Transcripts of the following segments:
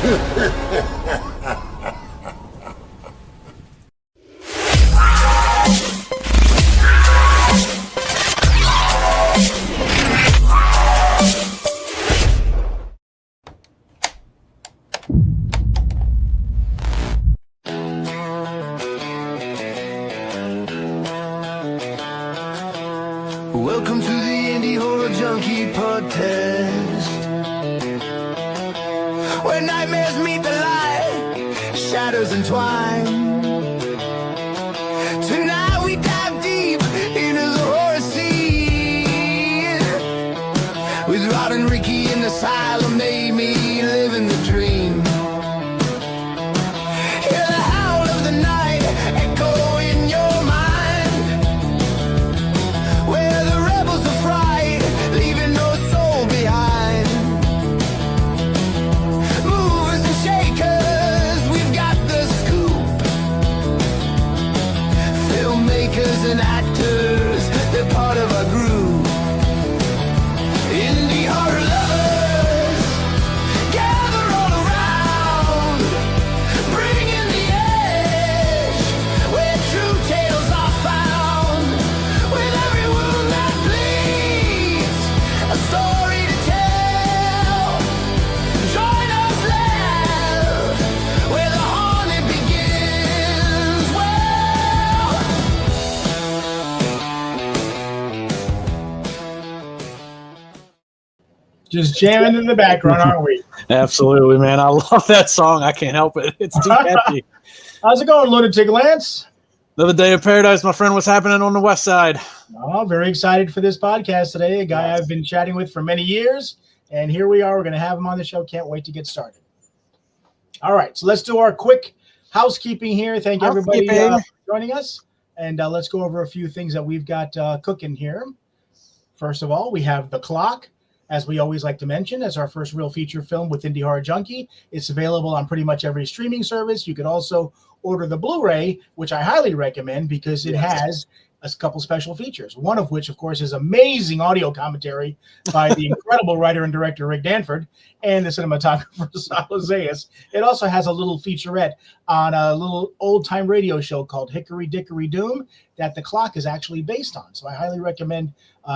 Welcome to the Indie Horror Junkie Podcast, where nightmares meet the light, shadows entwine. Tonight we dive deep into the horror scene, with Rod and Ricky in the asylum, Amy living the dream. Hear the howl of the night echo in your mind, where the rebels are fried, leaving no soul behind. Movers and shakers, we've got the scoop. Filmmakers and actors, they're part of our group. Indie horror lovers, gather all around, bringing the edge, where true tales are found. With every wound that bleeds, a story to tell. Join us, laugh, where the haunted begins. Just jamming in the background, aren't we? Absolutely, man. I love that song. I can't help it. It's too catchy. How's it going, Lunatic Lance? Another day of paradise, my friend. What's happening on the west side? Oh, very excited for this podcast today. A guy I've been chatting with for many years, and here we are. We're going to have him on the show. Can't wait to get started. All right, so let's do our quick housekeeping here. Thank everybody for joining us, and let's go over a few things that we've got cooking here. First of all, we have The Clock, as we always like to mention, as our first real feature film with Indie Horror Junkie. It's available on pretty much every streaming service. You could also order the Blu-ray, which I highly recommend because it has a couple special features. One of which, of course, is amazing audio commentary by the incredible writer and director Rick Danford and the cinematographer Sal Zayas. It also has a little featurette on a little old-time radio show called Hickory Dickory Doom that The Clock is actually based on. So I highly recommend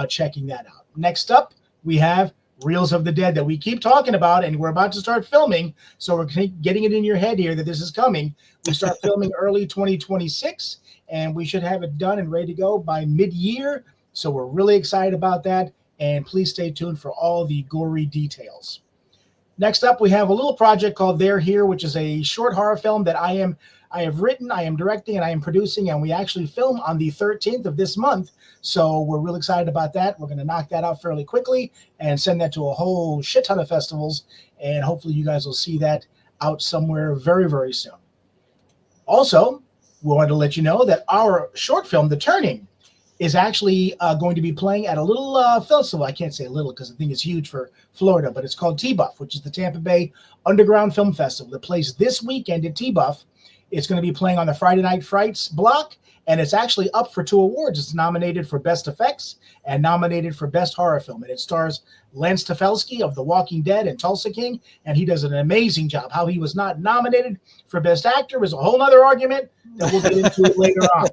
checking that out. Next up, we have Reels of the Dead that we keep talking about, and we're about to start filming. So we're getting it in your head here that this is coming. We start filming early 2026, and we should have it done and ready to go by mid-year. So we're really excited about that, and please stay tuned for all the gory details. Next up, we have a little project called They're Here, which is a short horror film that I have written, I am directing, and I am producing, and we actually film on the 13th of this month. So we're really excited about that. We're going to knock that out fairly quickly and send that to a whole shit ton of festivals, and hopefully you guys will see that out somewhere very, very soon. Also, we wanted to let you know that our short film, The Turning, is actually going to be playing at a little festival. I can't say little because I think it's huge for Florida, but it's called T-Buff, which is the Tampa Bay Underground Film Festival. It plays this weekend at T-Buff. It's going to be playing on the Friday Night Frights block, and it's actually up for 2 awards. It's nominated for Best Effects and nominated for Best Horror Film. And it stars Lance Tefelsky of The Walking Dead and Tulsa King, and he does an amazing job. How he was not nominated for Best Actor is a whole other argument that we'll get into later on.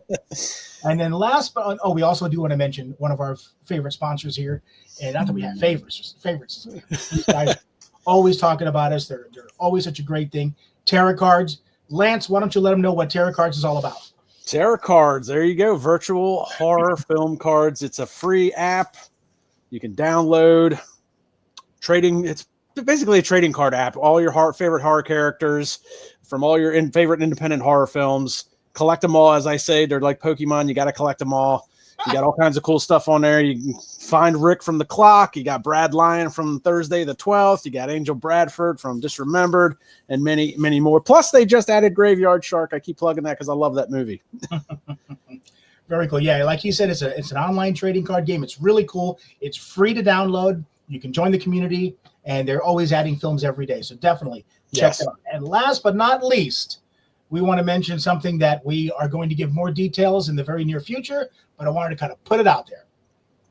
And then last, but we also do want to mention one of our favorite sponsors here, and not that we have favorites. These guys always talking about us. They're always such a great thing. Tarot cards. Lance, why don't you let them know what Tarot Cards is all about? Tarot cards. There you go. Virtual horror film cards. It's a free app. You can download. It's basically a trading card app. All your favorite horror characters from all your favorite independent horror films. Collect them all, as I say. They're like Pokemon. You got to collect them all. You got all kinds of cool stuff on there. You can find Rick from The Clock. You got Brad Lyon from Thursday the 12th. You got Angel Bradford from Disremembered and many, many more. Plus, they just added Graveyard Shark. I keep plugging that because I love that movie. Very cool. Yeah, like he said, it's an online trading card game. It's really cool. It's free to download. You can join the community, and they're always adding films every day. So definitely check it out. And last but not least, we want to mention something that we are going to give more details in the very near future, but I wanted to kind of put it out there.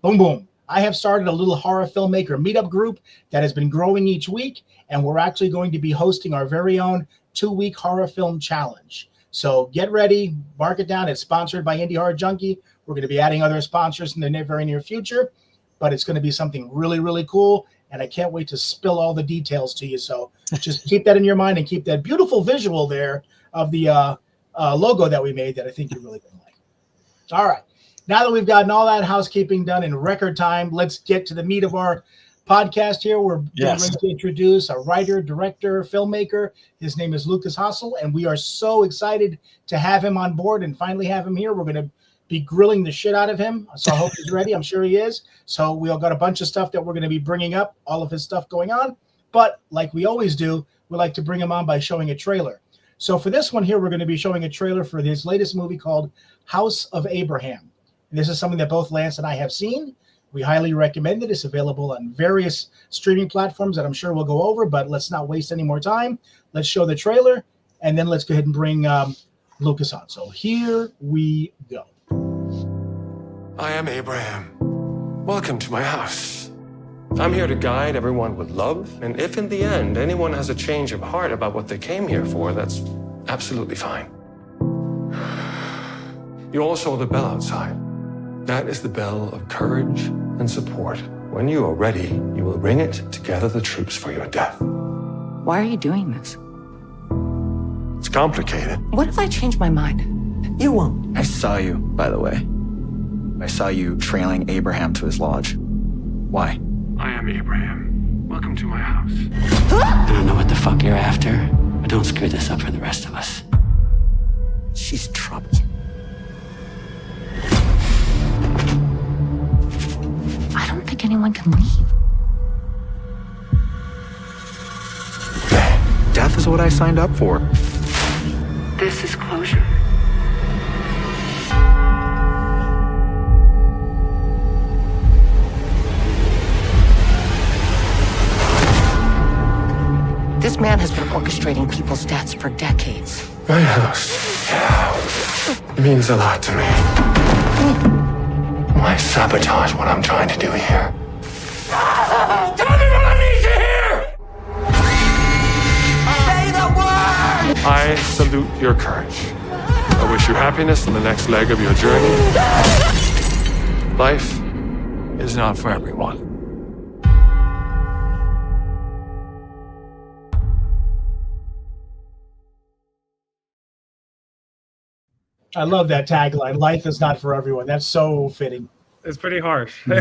Boom, boom. I have started a little horror filmmaker meetup group that has been growing each week, and we're actually going to be hosting our very own 2-week horror film challenge. So get ready, mark it down. It's sponsored by Indie Horror Junkie. We're going to be adding other sponsors in the very near future, but it's going to be something really, really cool, and I can't wait to spill all the details to you. So just keep that in your mind and keep that beautiful visual there of the logo that we made that I think you're really going to like. All right. Now that we've gotten all that housekeeping done in record time, let's get to the meat of our podcast here. We're going to introduce a writer, director, filmmaker. His name is Lukas Hassel, and we are so excited to have him on board and finally have him here. We're going to be grilling the shit out of him, so I hope he's ready. I'm sure he is. So we all got a bunch of stuff that we're going to be bringing up, all of his stuff going on. But like we always do, we like to bring him on by showing a trailer. So for this one here, we're going to be showing a trailer for his latest movie called House of Abraham. And this is something that both Lance and I have seen. We highly recommend it. It's available on various streaming platforms that I'm sure we'll go over, but let's not waste any more time. Let's show the trailer, and then let's go ahead and bring Lukas on. So here we go. I am Abraham. Welcome to my house. I'm here to guide everyone with love, and if in the end anyone has a change of heart about what they came here for, that's absolutely fine. You all saw the bell outside. That is the bell of courage and support. When you are ready, you will ring it to gather the troops for your death. Why are you doing this? It's complicated. What if I change my mind? You won't. I saw you, by the way. I saw you trailing Abraham to his lodge. Why? I am Abraham. Welcome to my house. I don't know what the fuck you're after, but don't screw this up for the rest of us. She's trouble. I don't think anyone can leave. Death is what I signed up for. This is closure. This man has been orchestrating people's deaths for decades. My house. It means a lot to me. Why sabotage what I'm trying to do here? Tell me what I need to hear! Say the word! I salute your courage. I wish you happiness in the next leg of your journey. Life is not for everyone. I love that tagline. Life is not for everyone. That's so fitting. It's pretty harsh. How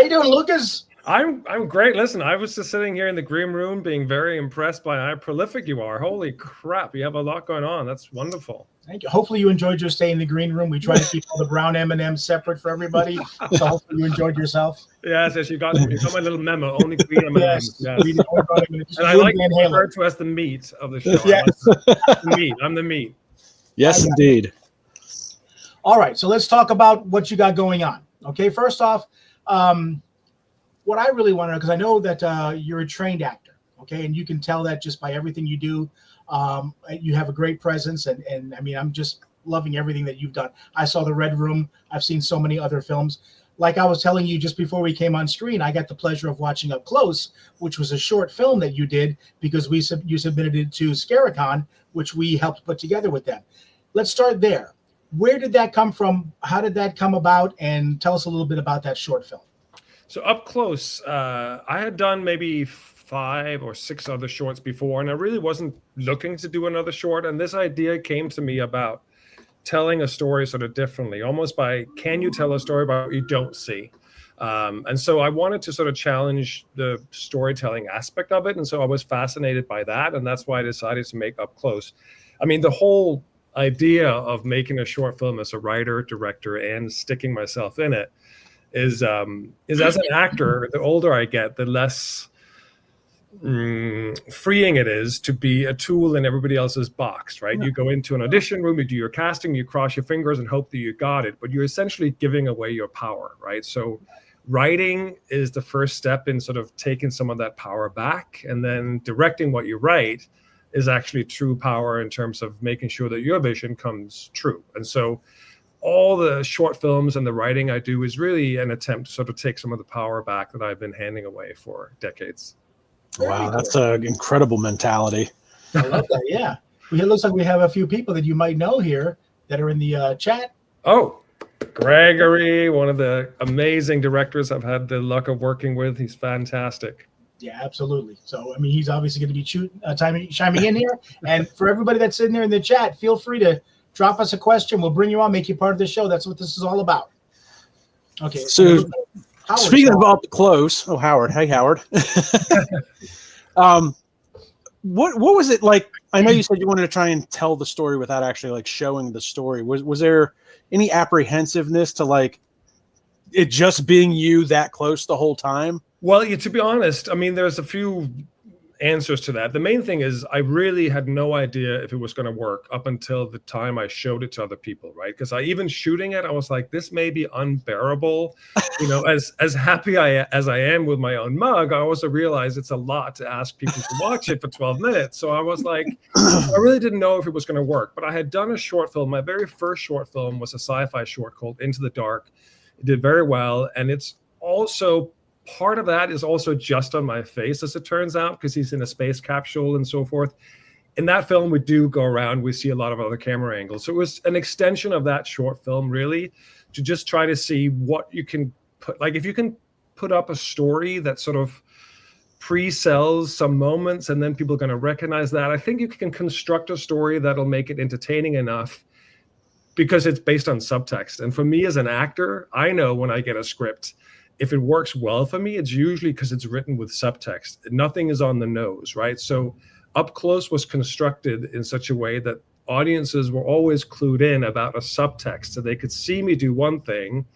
you doing, Lukas? I'm great. Listen, I was just sitting here in the green room being very impressed by how prolific you are. Holy crap, you have a lot going on. That's wonderful. Thank you. Hopefully you enjoyed your stay in the green room. We try to keep all the brown M&Ms separate for everybody. So hopefully you enjoyed yourself. Yes, you got my little memo. Only green M&Ms. Yes. And I like to refer to as the meat of the show. Yes. The meat. I'm the meat. Yes, indeed. All right, so let's talk about what you got going on. Okay, first off, what I really want to know, because I know that you're a trained actor, okay, and you can tell that just by everything you do. You have a great presence, and I mean, I'm just loving everything that you've done. I saw The Red Room. I've seen so many other films. Like I was telling you just before we came on screen, I got the pleasure of watching Up Close, which was a short film that you did because you submitted it to Scaricon, which we helped put together with them. Let's start there. Where did that come from? How did that come about? And tell us a little bit about that short film. So Up Close, I had done maybe 5 or 6 other shorts before, and I really wasn't looking to do another short. And this idea came to me about telling a story sort of differently, almost by, can you tell a story about what you don't see? And so I wanted to sort of challenge the storytelling aspect of it. And so I was fascinated by that. And that's why I decided to make Up Close. I mean, the whole idea of making a short film as a writer, director, and sticking myself in it is as an actor, the older I get, the less freeing it is to be a tool in everybody else's box, right? You go into an audition room, you do your casting, you cross your fingers and hope that you got it, but you're essentially giving away your power, right? So writing is the first step in sort of taking some of that power back, and then directing what you write is actually true power in terms of making sure that your vision comes true. And so all the short films and the writing I do is really an attempt to sort of take some of the power back that I've been handing away for decades. Wow, that's an incredible mentality. I love that. Yeah. It looks like we have a few people that you might know here that are in the chat. Oh, Gregory, one of the amazing directors I've had the luck of working with. He's fantastic. Yeah, absolutely. So, I mean, he's obviously going to be chiming in here. And for everybody that's in there in the chat, feel free to drop us a question. We'll bring you on, make you part of the show. That's what this is all about. Okay. So, speaking of up close, Howard. Hey, Howard. What was it like? I know you said you wanted to try and tell the story without actually like showing the story. Was there any apprehensiveness to like it just being you that close the whole time? Well, to be honest, I mean, there's a few answers to that. The main thing is I really had no idea if it was going to work up until the time I showed it to other people, right? Because even shooting it, I was like, this may be unbearable. As happy as I am with my own mug, I also realized it's a lot to ask people to watch it for 12 minutes. So I was like, I really didn't know if it was going to work. But I had done a short film. My very first short film was a sci-fi short called Into the Dark. It did very well. And it's also part of that is also just on my face, as it turns out, because he's in a space capsule and so forth. In that film, we do go around, we see a lot of other camera angles. So it was an extension of that short film, really, to just try to see what you can put, like if you can put up a story that sort of pre-sells some moments and then people are going to recognize that. I think you can construct a story that'll make it entertaining enough because it's based on subtext. And for me as an actor, I know when I get a script, if it works well for me, it's usually because it's written with subtext. Nothing is on the nose, right? So Up Close was constructed in such a way that audiences were always clued in about a subtext, so they could see me do one thing,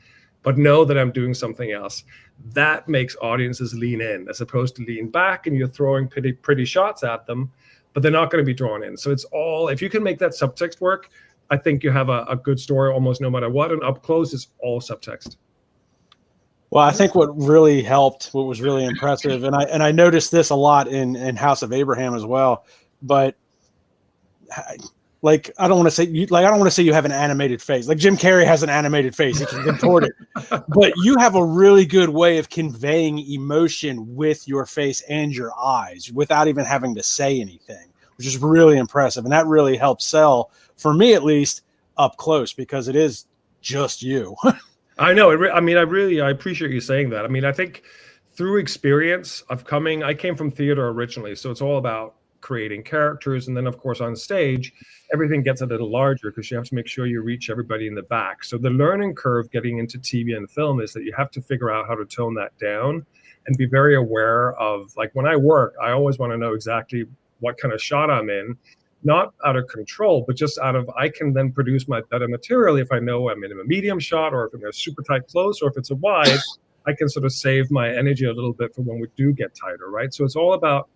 but know that I'm doing something else. That makes audiences lean in, as opposed to lean back and you're throwing pretty shots at them, but they're not going to be drawn in. So it's all, if you can make that subtext work, I think you have a good story almost no matter what. And Up Close is all subtext. Well, I think what really helped, what was really impressive, and I noticed this a lot in House of Abraham as well, but I don't want to say you have an animated face. Like Jim Carrey has an animated face; he can contort it, but you have a really good way of conveying emotion with your face and your eyes without even having to say anything, which is really impressive, and that really helps sell, for me at least, Up Close, because it is just you. I know. I appreciate you saying that. I mean, I think through experience of I came from theater originally, so it's all about creating characters. And then, of course, on stage, everything gets a little larger because you have to make sure you reach everybody in the back. So the learning curve getting into TV and film is that you have to figure out how to tone that down and be very aware of, like when I work, I always want to know exactly what kind of shot I'm in. Not out of control, but just out of, I can then produce my better material if I know I'm in a medium shot or if I'm in a super tight close or if it's a wide, I can sort of save my energy a little bit for when we do get tighter, right? So it's all about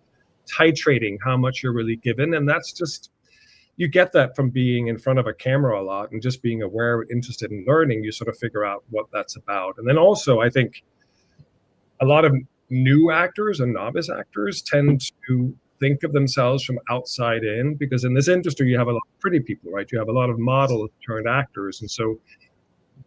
titrating how much you're really given. And that's just, you get that from being in front of a camera a lot and just being aware and interested in learning, you sort of figure out what that's about. And then also, I think a lot of new actors and novice actors tend to think of themselves from outside in, because in this industry, you have a lot of pretty people, right? You have a lot of models turned actors. And so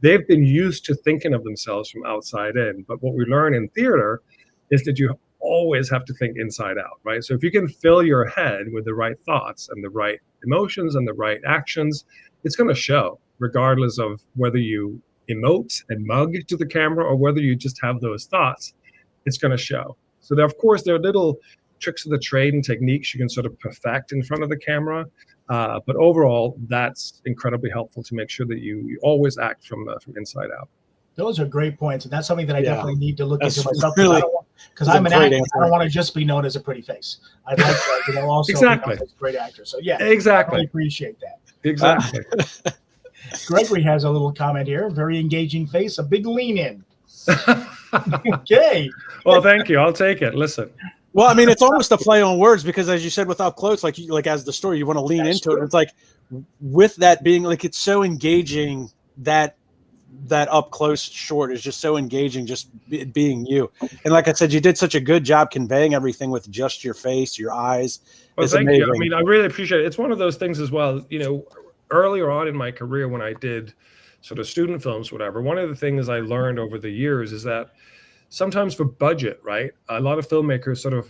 they've been used to thinking of themselves from outside in. But what we learn in theater is that you always have to think inside out, right? So if you can fill your head with the right thoughts and the right emotions and the right actions, it's going to show, regardless of whether you emote and mug to the camera or whether you just have those thoughts, it's going to show. So there, of course, there are little tricks of the trade and techniques you can sort of perfect in front of the camera. But overall, that's incredibly helpful to make sure that you always act from inside out. Those are great points. And that's something that I definitely need to look into myself. Really, because I'm an actor. I don't want to just be known as a pretty face. I'd like to also exactly. be known as a great actor. So yeah, exactly. I really appreciate that. Exactly. Gregory has a little comment here. Very engaging face, a big lean in. Okay. Well, thank you. I'll take it. Listen. Well, I mean, it's almost a play on words because, as you said, with Up Close, like as the story, you want to lean into it. And it's like, with that being like, it's so engaging that Up Close short is just so engaging, just being you. And like I said, you did such a good job conveying everything with just your face, your eyes. Well, it's thank amazing. you. I mean, I really appreciate it. It's one of those things as well. You know, earlier on in my career when I did sort of student films, whatever. One of the things I learned over the years is that sometimes for budget, right, a lot of filmmakers sort of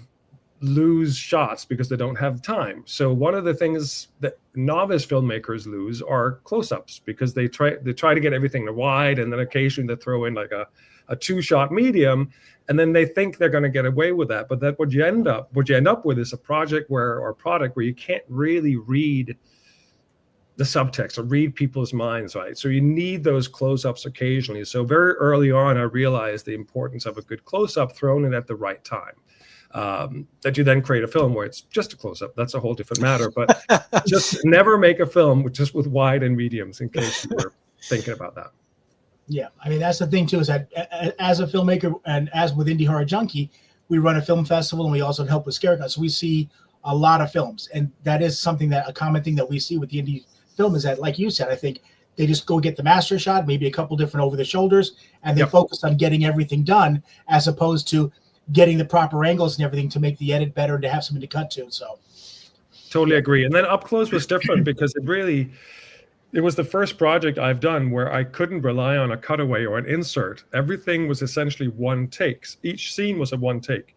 lose shots because they don't have time. So one of the things that novice filmmakers lose are close-ups, because they try to get everything to wide, and then occasionally they throw in like a 2-shot medium, and then they think they're going to get away with that. But that what you end up with is a product where you can't really read the subtext or read people's minds, right? So you need those close-ups occasionally. So very early on, I realized the importance of a good close-up thrown in at the right time. That you then create a film where it's just a close-up. That's a whole different matter. But just never make a film with wide and mediums, in case you were thinking about that. Yeah, I mean, that's the thing too, is that as a filmmaker and as with Indie Horror Junkie, we run a film festival and we also help with scare cuts. So we see a lot of films, and that is a common thing that we see with the indie film is that, like you said, I think they just go get the master shot, maybe a couple different over the shoulders, and they focus on getting everything done, as opposed to getting the proper angles and everything to make the edit better and to have something to cut to. So totally agree. And then Up Close was different because it was the first project I've done where I couldn't rely on a cutaway or an insert. Everything was essentially one take. Each scene was a one take.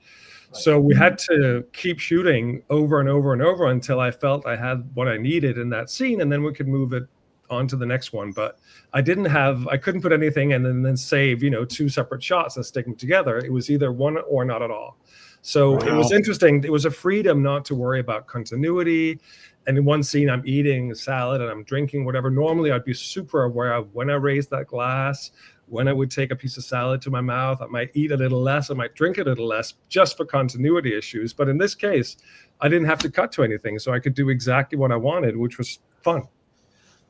Right. So we had to keep shooting over and over and over until I felt I had what I needed in that scene, and then we could move it on to the next one. But I couldn't put anything in and then save, 2 separate shots and stick them together. It was either one or not at all. So It was interesting. It was a freedom not to worry about continuity. And in one scene, I'm eating a salad and I'm drinking whatever. Normally, I'd be super aware of when I raised that glass, when I would take a piece of salad to my mouth. I might eat a little less, I might drink a little less, just for continuity issues. But in this case, I didn't have to cut to anything, so I could do exactly what I wanted, which was fun.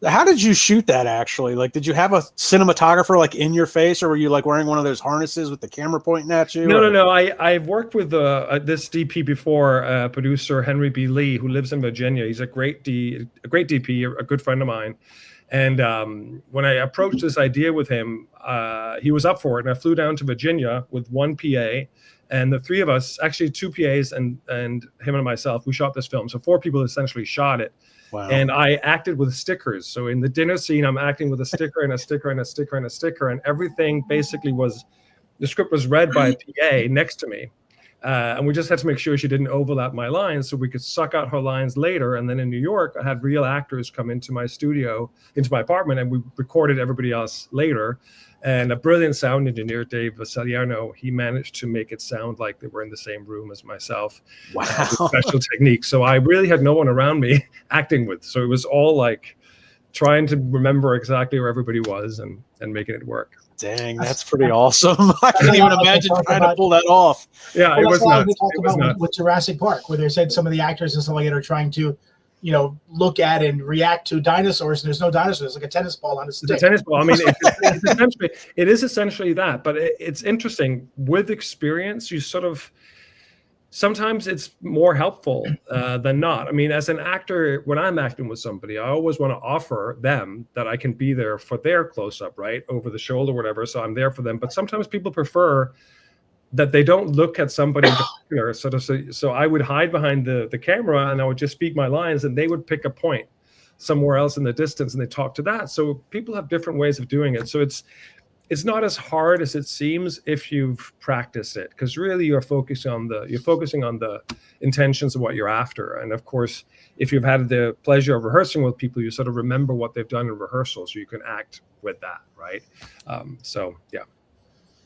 How did you shoot that, actually? Like, did you have a cinematographer like in your face, or were you like wearing one of those harnesses with the camera pointing at you? No. I've worked with this DP before, producer Henry B. Lee, who lives in Virginia. He's a great DP, a good friend of mine. And when I approached this idea with him, he was up for it. And I flew down to Virginia with one PA, and the three of us, actually 2 PAs and him and myself, we shot this film. So 4 people essentially shot it. Wow. And I acted with stickers. So in the dinner scene, I'm acting with a sticker and a sticker and a sticker and a sticker. And everything basically the script was read by a PA next to me. And we just had to make sure she didn't overlap my lines so we could suck out her lines later. And then in New York, I had real actors come into my apartment, and we recorded everybody else later. And a brilliant sound engineer, Dave Vasiliano, he managed to make it sound like they were in the same room as myself. Wow. With special techniques. So I really had no one around me acting with. So it was all like trying to remember exactly where everybody was and making it work. Dang, that's pretty awesome. I can't even imagine trying to pull that off. Yeah, it was nuts. We talked about with Jurassic Park, where they said some of the actors and stuff like that are trying to, look at and react to dinosaurs, and there's no dinosaurs. It's like a tennis ball on a stick. It's a tennis ball. I mean, it is essentially that. But it's interesting. With experience, you sort of, sometimes it's more helpful than not. I mean, as an actor, when I'm acting with somebody, I always want to offer them that I can be there for their close-up, right, over the shoulder, whatever. So I'm there for them. But sometimes people prefer that they don't look at somebody in particular. So I would hide behind the camera, and I would just speak my lines, and they would pick a point somewhere else in the distance, and they talk to that. So people have different ways of doing it. So it's not as hard as it seems if you've practiced it, because really you're focusing on the intentions of what you're after. And of course, if you've had the pleasure of rehearsing with people, you sort of remember what they've done in rehearsal, so you can act with that, right? So yeah.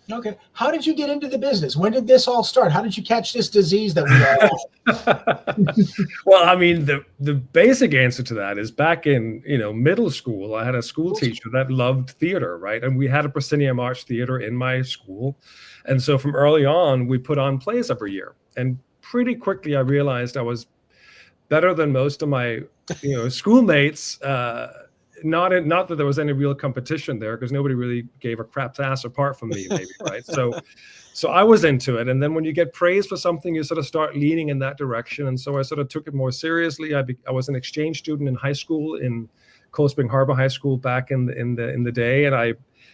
Okay. How did you get into the business? When did this all start? How did you catch this disease that we all have? Well, I mean, the basic answer to that is back in, middle school, I had a school teacher that loved theater, right? And we had a proscenium arch theater in my school. And so from early on, we put on plays every year. And pretty quickly, I realized I was better than most of my, schoolmates. Not that there was any real competition there, because nobody really gave a crap's ass apart from me, maybe, right? So I was into it. And then when you get praise for something, you sort of start leaning in that direction. And so I sort of took it more seriously. I was an exchange student in high school in Cold Spring Harbor High School back in the day, and I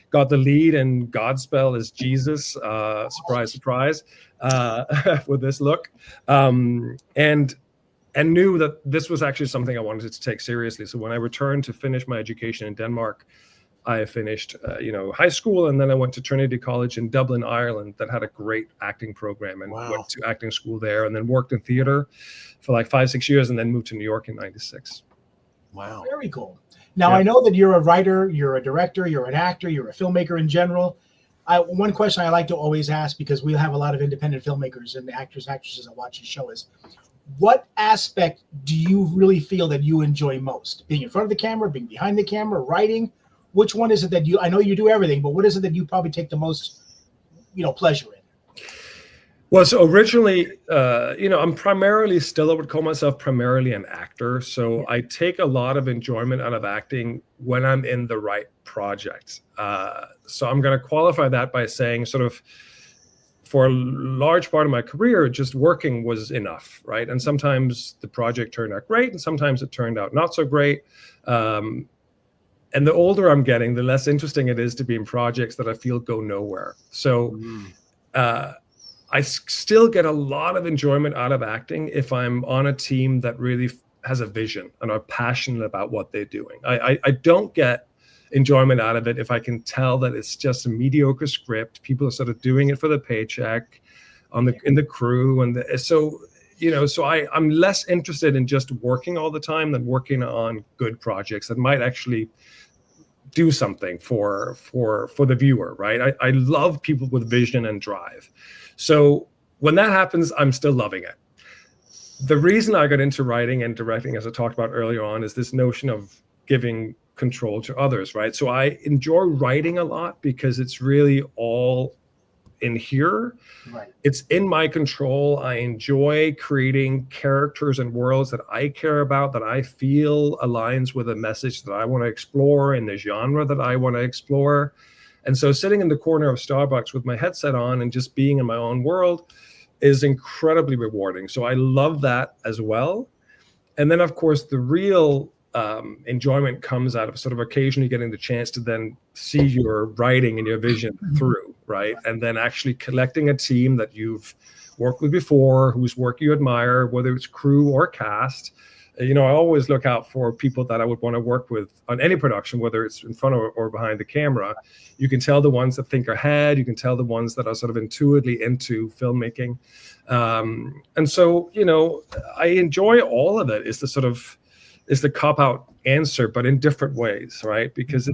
got the lead in Godspell as Jesus, surprise, surprise, with this look. And knew that this was actually something I wanted to take seriously. So when I returned to finish my education in Denmark, I finished, high school, and then I went to Trinity College in Dublin, Ireland, that had a great acting program, and went to acting school there, and then worked in theater for like 5-6 years, and then moved to New York in '96. Wow. Very cool. Now, I know that you're a writer, you're a director, you're an actor, you're a filmmaker in general. One question I like to always ask, because we have a lot of independent filmmakers and actors and actresses that watch the show, is what aspect do you really feel that you enjoy most? Being in front of the camera, being behind the camera, writing? Which one is it that I know you do everything, but what is it that you probably take the most, pleasure in? Well, so originally, I'm primarily still, I would call myself primarily an actor. So I take a lot of enjoyment out of acting when I'm in the right project. So I'm going to qualify that by saying sort of for a large part of my career, just working was enough, right? And sometimes the project turned out great, and sometimes it turned out not so great. And the older I'm getting, the less interesting it is to be in projects that I feel go nowhere. So I still get a lot of enjoyment out of acting if I'm on a team that really has a vision and are passionate about what they're doing. I don't get enjoyment out of it if I can tell that it's just a mediocre script. People are sort of doing it for the paycheck in the crew. And so I'm less interested in just working all the time than working on good projects that might actually do something for the viewer, right? I love people with vision and drive. So when that happens, I'm still loving it. The reason I got into writing and directing, as I talked about earlier on, is this notion of giving control to others, right? So I enjoy writing a lot because it's really all in here. Right. It's in my control. I enjoy creating characters and worlds that I care about, that I feel aligns with a message that I want to explore in the genre that I want to explore. And so sitting in the corner of Starbucks with my headset on and just being in my own world is incredibly rewarding. So I love that as well. And then, of course, the real enjoyment comes out of sort of occasionally getting the chance to then see your writing and your vision through, right? And then actually collecting a team that you've worked with before, whose work you admire, whether it's crew or cast. I always look out for people that I would want to work with on any production, whether it's in front of or behind the camera. You can tell the ones that think ahead. You can tell the ones that are sort of intuitively into filmmaking. And so, I enjoy all of it. It's the cop-out answer, but in different ways, right? Because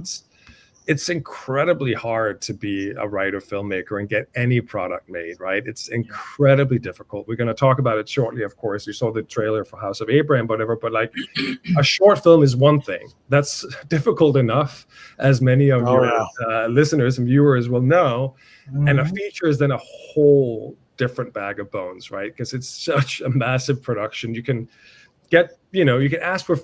it's incredibly hard to be a writer filmmaker and get any product made, right? It's incredibly difficult. We're going to talk about it shortly, of course. You saw the trailer for House of Abraham, whatever, but like a short film is one thing. That's difficult enough, as many of your listeners and viewers will know. And a feature is then a whole different bag of bones, right? Because it's such a massive production. You can get, you can ask for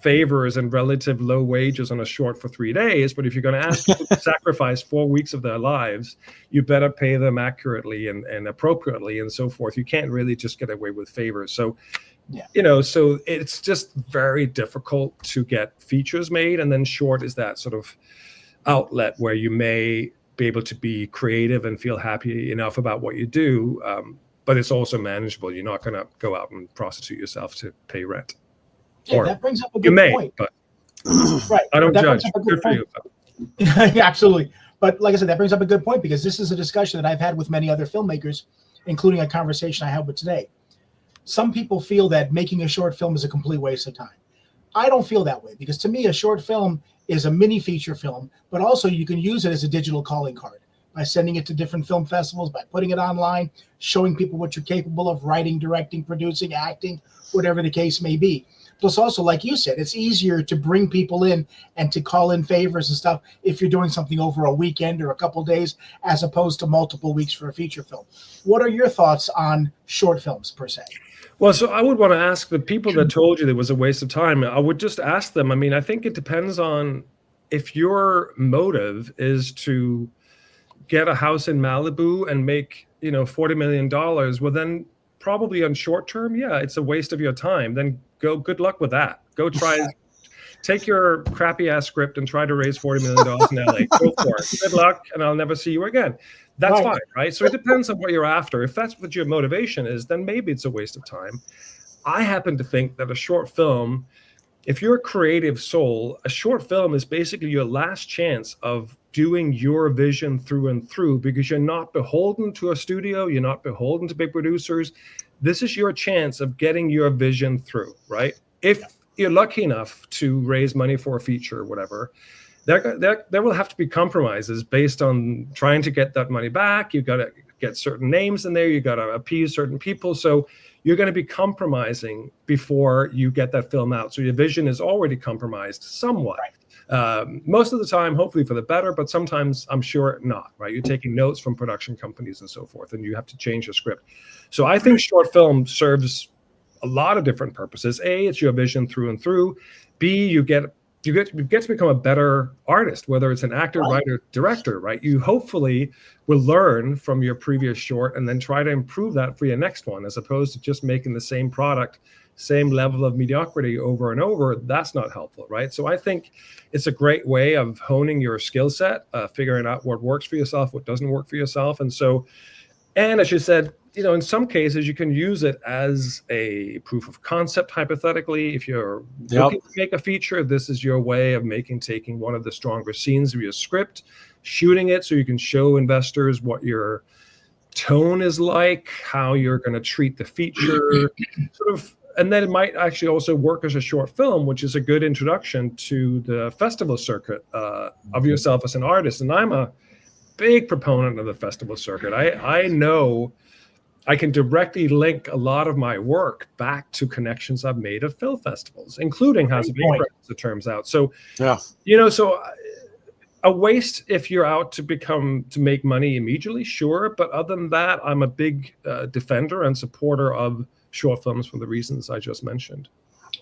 favors and relative low wages on a short for 3 days, but if you're going to ask people to sacrifice 4 weeks of their lives, you better pay them accurately and appropriately and so forth. You can't really just get away with favors. So, so it's just very difficult to get features made. And then short is that sort of outlet where you may be able to be creative and feel happy enough about what you do, but it's also manageable. You're not going to go out and prostitute yourself to pay rent. Yeah, or that brings up a good point. But right. I don't judge. Good for you. Yeah, absolutely. But like I said, that brings up a good point, because this is a discussion that I've had with many other filmmakers, including a conversation I had with today. Some people feel that making a short film is a complete waste of time. I don't feel that way, because to me, a short film is a mini feature film, but also you can use it as a digital calling card by sending it to different film festivals, by putting it online, showing people what you're capable of writing, directing, producing, acting, whatever the case may be. Plus also, like you said, it's easier to bring people in and to call in favors and stuff if you're doing something over a weekend or a couple of days, as opposed to multiple weeks for a feature film. What are your thoughts on short films per se? Well, so I would want to ask the people that told you it was a waste of time. I would just ask them. I mean, I think it depends on if your motive is to get a house in Malibu and make, $40 million. Well, then probably on short term, it's a waste of your time. Then good luck with that. Go try, take your crappy ass script and try to raise $40 million in LA. Go for it. Good luck, and I'll never see you again. That's fine, right? So it depends on what you're after. If that's what your motivation is, then maybe it's a waste of time. I happen to think that a short film if you're a creative soul, a short film is basically your last chance of doing your vision through and through, because you're not beholden to a studio, you're not beholden to big producers. This is your chance of getting your vision through, right? If you're lucky enough to raise money for a feature or whatever, there will have to be compromises based on trying to get that money back. You've got to get certain names in there. You've got to appease certain people. So you're going to be compromising before you get that film out. So your vision is already compromised somewhat. Most of the time, hopefully for the better, but sometimes I'm sure not, right? You're taking notes from production companies and so forth, and you have to change your script. So I think short film serves a lot of different purposes. A, it's your vision through and through. B, you get to become a better artist, whether it's an actor, writer, director, right? You hopefully will learn from your previous short and then try to improve that for your next one, as opposed to just making the same product, same level of mediocrity over and over. That's not helpful, right? So I think it's a great way of honing your skill set, figuring out what works for yourself, what doesn't work for yourself. And as you said, in some cases, you can use it as a proof of concept, hypothetically. If you're looking to make a feature, this is your way of taking one of the stronger scenes of your script, shooting it so you can show investors what your tone is like, how you're going to treat the feature, and then it might actually also work as a short film, which is a good introduction to the festival circuit of yourself as an artist. And I'm a big proponent of the festival circuit. I know I can directly link a lot of my work back to connections I've made at film festivals, including House of Abraham, as it turns out. So, so a waste if you're out to make money immediately, sure. But other than that, I'm a big defender and supporter of short films for the reasons I just mentioned.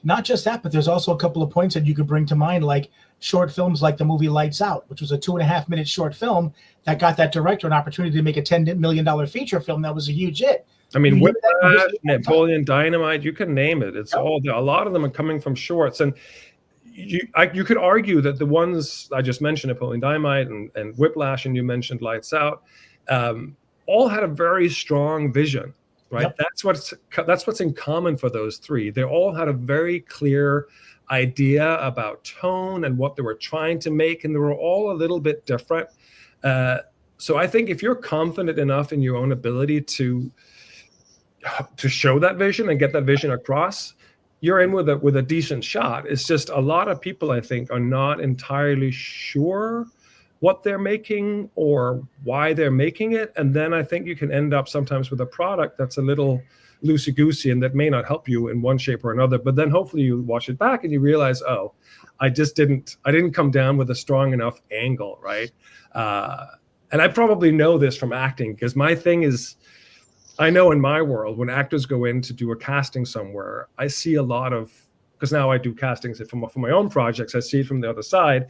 Not just that, but there's also a couple of points that you could bring to mind, like short films like the movie Lights Out, which was a 2.5-minute short film that got that director an opportunity to make a $10 million feature film that was a huge hit. I mean, Whiplash, Napoleon Dynamite, you can name it. It's all a lot of them are coming from shorts. And you could argue that the ones I just mentioned, Napoleon Dynamite and Whiplash, and you mentioned Lights Out, all had a very strong vision. Right. Yep. That's what's in common for those three. They all had a very clear idea about tone and what they were trying to make, and they were all a little bit different. So I think if you're confident enough in your own ability to show that vision and get that vision across, you're in with a decent shot. It's just a lot of people, I think, are not entirely sure what they're making or why they're making it. And then I think you can end up sometimes with a product that's a little loosey-goosey and that may not help you in one shape or another. But then hopefully you watch it back and you realize, oh, I didn't come down with a strong enough angle, right? And I probably know this from acting, because my thing is, I know in my world, when actors go in to do a casting somewhere, I see a lot of, because now I do castings for my own projects, I see it from the other side.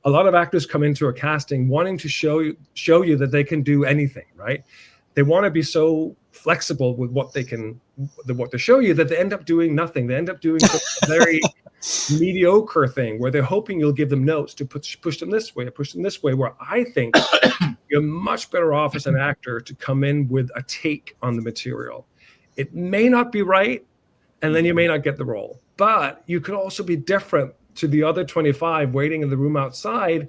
A lot of actors come into a casting wanting to show you that they can do anything, right? They want to be so flexible with what they show you that they end up doing nothing. They end up doing a very mediocre thing where they're hoping you'll give them notes to push them this way, push them this way, where I think you're much better off as an actor to come in with a take on the material. It may not be right, and then you may not get the role, but you could also be different to the other 25 waiting in the room outside,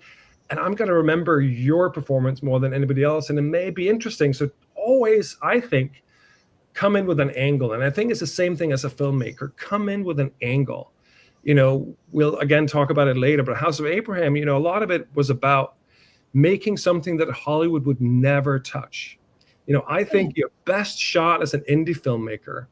and I'm going to remember your performance more than anybody else, and it may be interesting. So always, I think, come in with an angle, and I think it's the same thing as a filmmaker. Come in with an angle. We'll again talk about it later, but House of Abraham, a lot of it was about making something that Hollywood would never touch. I think your best shot as an indie filmmaker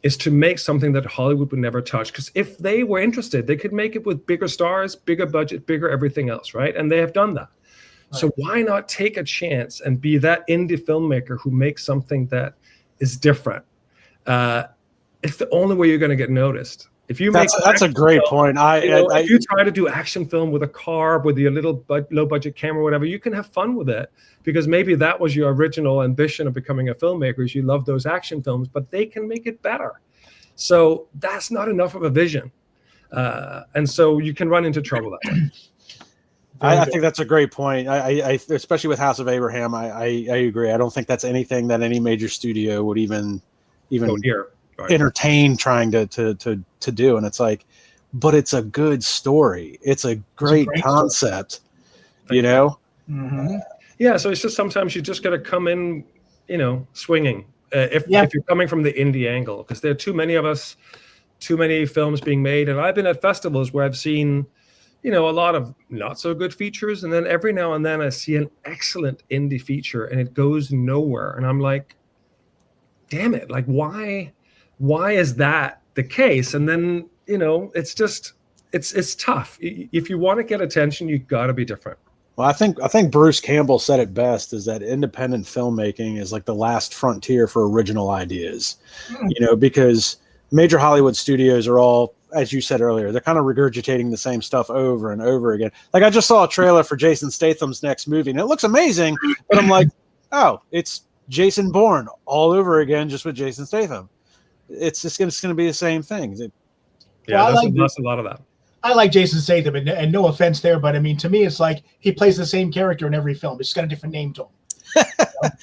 is to make something that Hollywood would never touch. Because if they were interested, they could make it with bigger stars, bigger budget, bigger everything else, right? And they have done that. Right. So why not take a chance and be that indie filmmaker who makes something that is different? It's the only way you're going to get noticed. If you make that's a great point. If you try to do action film with a car, with your little low budget camera, whatever, you can have fun with it, because maybe that was your original ambition of becoming a filmmaker, is you love those action films, but they can make it better. So that's not enough of a vision, and so you can run into trouble that way. I think that's a great point. I especially with House of Abraham, I agree. I don't think that's anything that any major studio would even here. Right. Entertain trying to do. And it's like, but it's a good story. It's a great concept, you know? Mm-hmm. Yeah. So it's just sometimes you just got to come in, swinging. If you're coming from the indie angle, because there are too many of us, too many films being made. And I've been at festivals where I've seen, a lot of not so good features. And then every now and then I see an excellent indie feature and it goes nowhere. And I'm like, damn it. Like, why is that the case? And then, it's just, it's tough. If you want to get attention, you got to be different. Well, I think Bruce Campbell said it best, is that independent filmmaking is like the last frontier for original ideas, because major Hollywood studios are all, as you said earlier, they're kind of regurgitating the same stuff over and over again. Like, I just saw a trailer for Jason Statham's next movie and it looks amazing, but I'm like, oh, it's Jason Bourne all over again, just with Jason Statham. It's just going to be the same thing. That's a lot of that. I like Jason Statham, and no offense there, but I mean, to me, it's like he plays the same character in every film. It's just got a different name to him.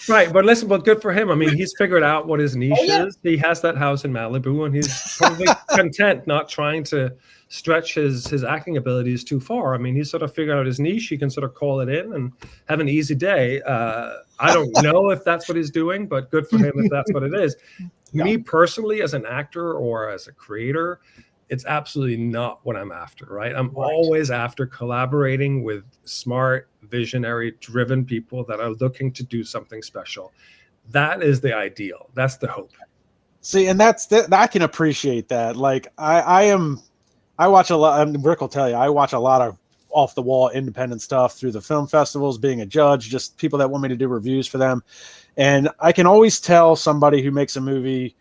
Right, but listen, but good for him. I mean, he's figured out what his niche is. He has that house in Malibu, and he's probably content, not trying to stretch his acting abilities too far. I mean, he's sort of figured out his niche. He can sort of call it in and have an easy day. I don't know if that's what he's doing, but good for him if that's what it is. Yeah. Me personally, as an actor or as a creator, it's absolutely not what I'm after, right? I'm always after collaborating with smart, visionary, driven people that are looking to do something special. That is the ideal. That's the hope. See, and I can appreciate that. Like, I watch a lot, and Rick will tell you, I watch a lot of off the wall independent stuff through the film festivals, being a judge, just people that want me to do reviews for them. And I can always tell somebody who makes a movie,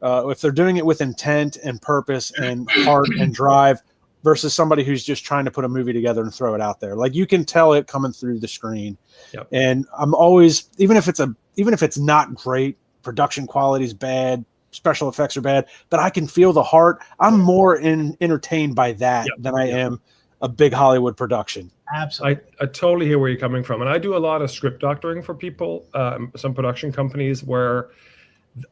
if they're doing it with intent and purpose and heart and drive, versus somebody who's just trying to put a movie together and throw it out there. Like, you can tell it coming through the screen. Yep. And I'm always, even if it's not great, production quality is bad, special effects are bad, but I can feel the heart. I'm more entertained by that than I am a big Hollywood production. Absolutely. I totally hear where you're coming from. And I do a lot of script doctoring for people, some production companies, where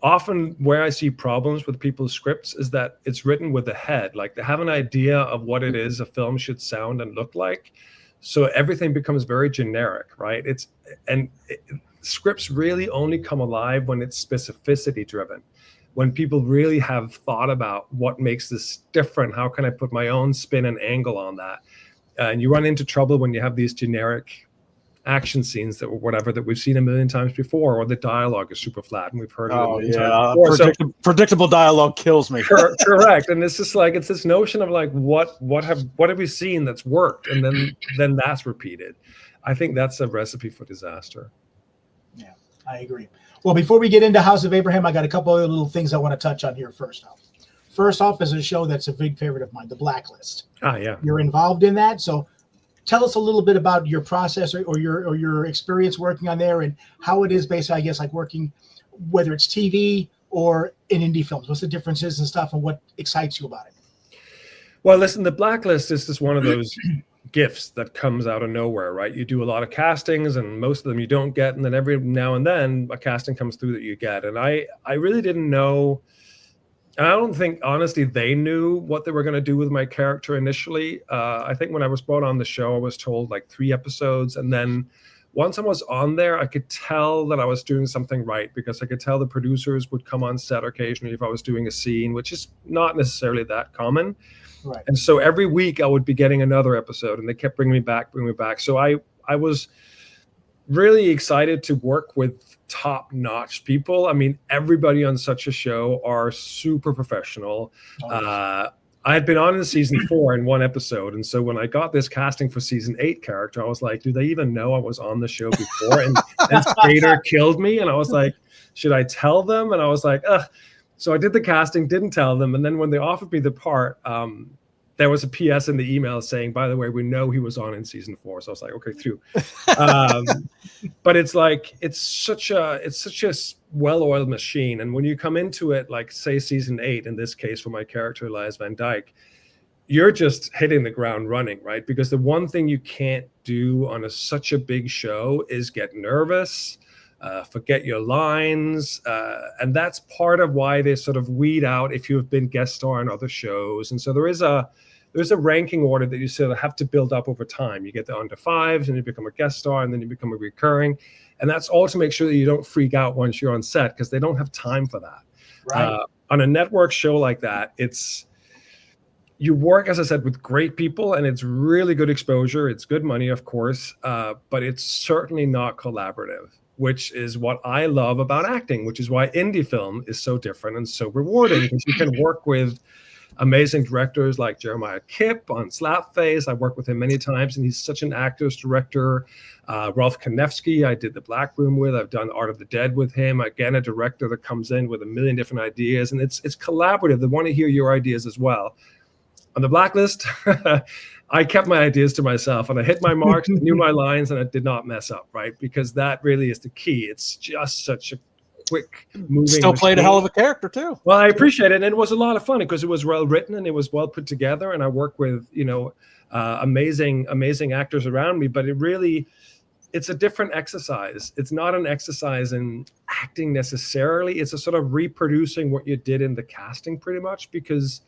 often where I see problems with people's scripts is that it's written with the head. Like, they have an idea of what it is a film should sound and look like. So everything becomes very generic, right? Scripts really only come alive when it's specificity driven. When people really have thought about what makes this different, how can I put my own spin and angle on that? And you run into trouble when you have these generic action scenes that we've seen a million times before, or the dialogue is super flat and we've heard it a million times before. Predictable dialogue kills me. Correct. And it's just like, it's this notion of like, what have we seen that's worked, and then that's repeated. I think that's a recipe for disaster. Yeah, I agree. Well, before we get into House of Abraham, I got a couple of little things I want to touch on here first off. First off is a show that's a big favorite of mine, The Blacklist. Yeah. You're involved in that, so tell us a little bit about your process or your experience working on there, and how it is basically, I guess, like working, whether it's TV or in indie films. What's the differences and stuff, and what excites you about it? Well, listen, The Blacklist is just one of those gifts that comes out of nowhere, right? You do a lot of castings, and most of them you don't get, and then every now and then a casting comes through that you get. And I really didn't know. And I don't think, honestly, they knew what they were going to do with my character initially. I think when I was brought on the show, I was told like 3 episodes. And then once I was on there, I could tell that I was doing something right, because I could tell the producers would come on set occasionally if I was doing a scene, which is not necessarily that common. Right. And so every week I would be getting another episode, and they kept bringing me back. So I was really excited to work with top-notch people. I mean, everybody on such a show are super professional. I had been on in season 4 in 1 episode, and so when I got this casting for season 8 character, I was like, do they even know I was on the show before? And Spader killed me, and I was like, should I tell them? And I was like, ugh. So I did the casting, didn't tell them, and then when they offered me the part, there was a PS in the email saying, by the way, we know he was on in season 4. So I was like, okay, through. But it's like, it's such a well-oiled machine. And when you come into it, like say season 8, in this case for my character, Elias VanDyke, you're just hitting the ground running, right? Because the one thing you can't do on such a big show is get nervous, forget your lines. And that's part of why they sort of weed out if you've been guest star on other shows. And so there is a there's a ranking order that you sort of have to build up over time. You get the under fives, and you become a guest star, and then you become a recurring. And that's all to make sure that you don't freak out once you're on set, because they don't have time for that. Right. On a network show like that, you work, as I said, with great people, and it's really good exposure. It's good money, of course, but it's certainly not collaborative, which is what I love about acting, which is why indie film is so different and so rewarding, because you can work with amazing directors like Jeremiah Kipp on Slapface. I've worked with him many times, and he's such an actor's director. Ralph Konevsky, I did The Black Room with. I've done Art of the Dead with him. Again, a director that comes in with a million different ideas, and it's collaborative. They want to hear your ideas as well. On The Blacklist, I kept my ideas to myself, and I hit my marks, knew my lines, and I did not mess up, right? Because that really is the key. It's just such a quick moving Still played machine. a hell of a character too. Well, I appreciate it, and it was a lot of fun because it was well written and it was well put together, and I worked with amazing actors around me. But it's a different exercise. It's not an exercise in acting necessarily. It's a sort of reproducing what you did in the casting, pretty much, because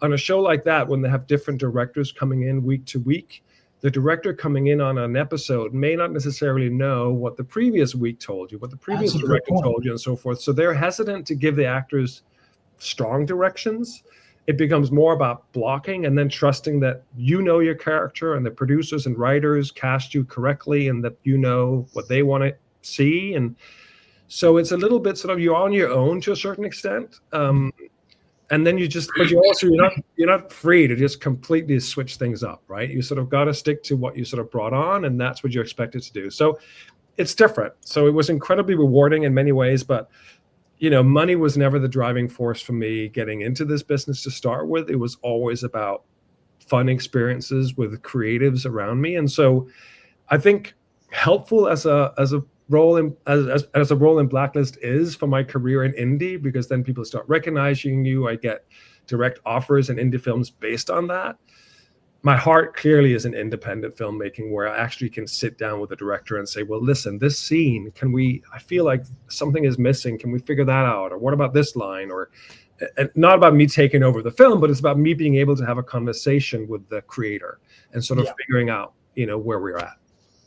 on a show like that, when they have different directors coming in week to week, the director coming in on an episode may not necessarily know what the previous week told you, what the previous director told you, and so forth. So they're hesitant to give the actors strong directions. It becomes more about blocking and then trusting that you know your character and the producers and writers cast you correctly and that you know what they want to see. And so it's a little bit sort of you're on your own to a certain extent. And then you're not free to just completely switch things up, right? You sort of got to stick to what you sort of brought on, and that's what you're expected to do. So it's different. So it was incredibly rewarding in many ways, but money was never the driving force for me getting into this business to start with. It was always about fun experiences with creatives around me. And so I think helpful as a role in Blacklist is for my career in indie, because then people start recognizing you. I get direct offers in indie films based on that. My heart clearly is in independent filmmaking, where I actually can sit down with a director and say, well, listen, this scene, I feel like something is missing. Can we figure that out? Or what about this line? And not about me taking over the film, but it's about me being able to have a conversation with the creator and sort of figuring out, where we're at.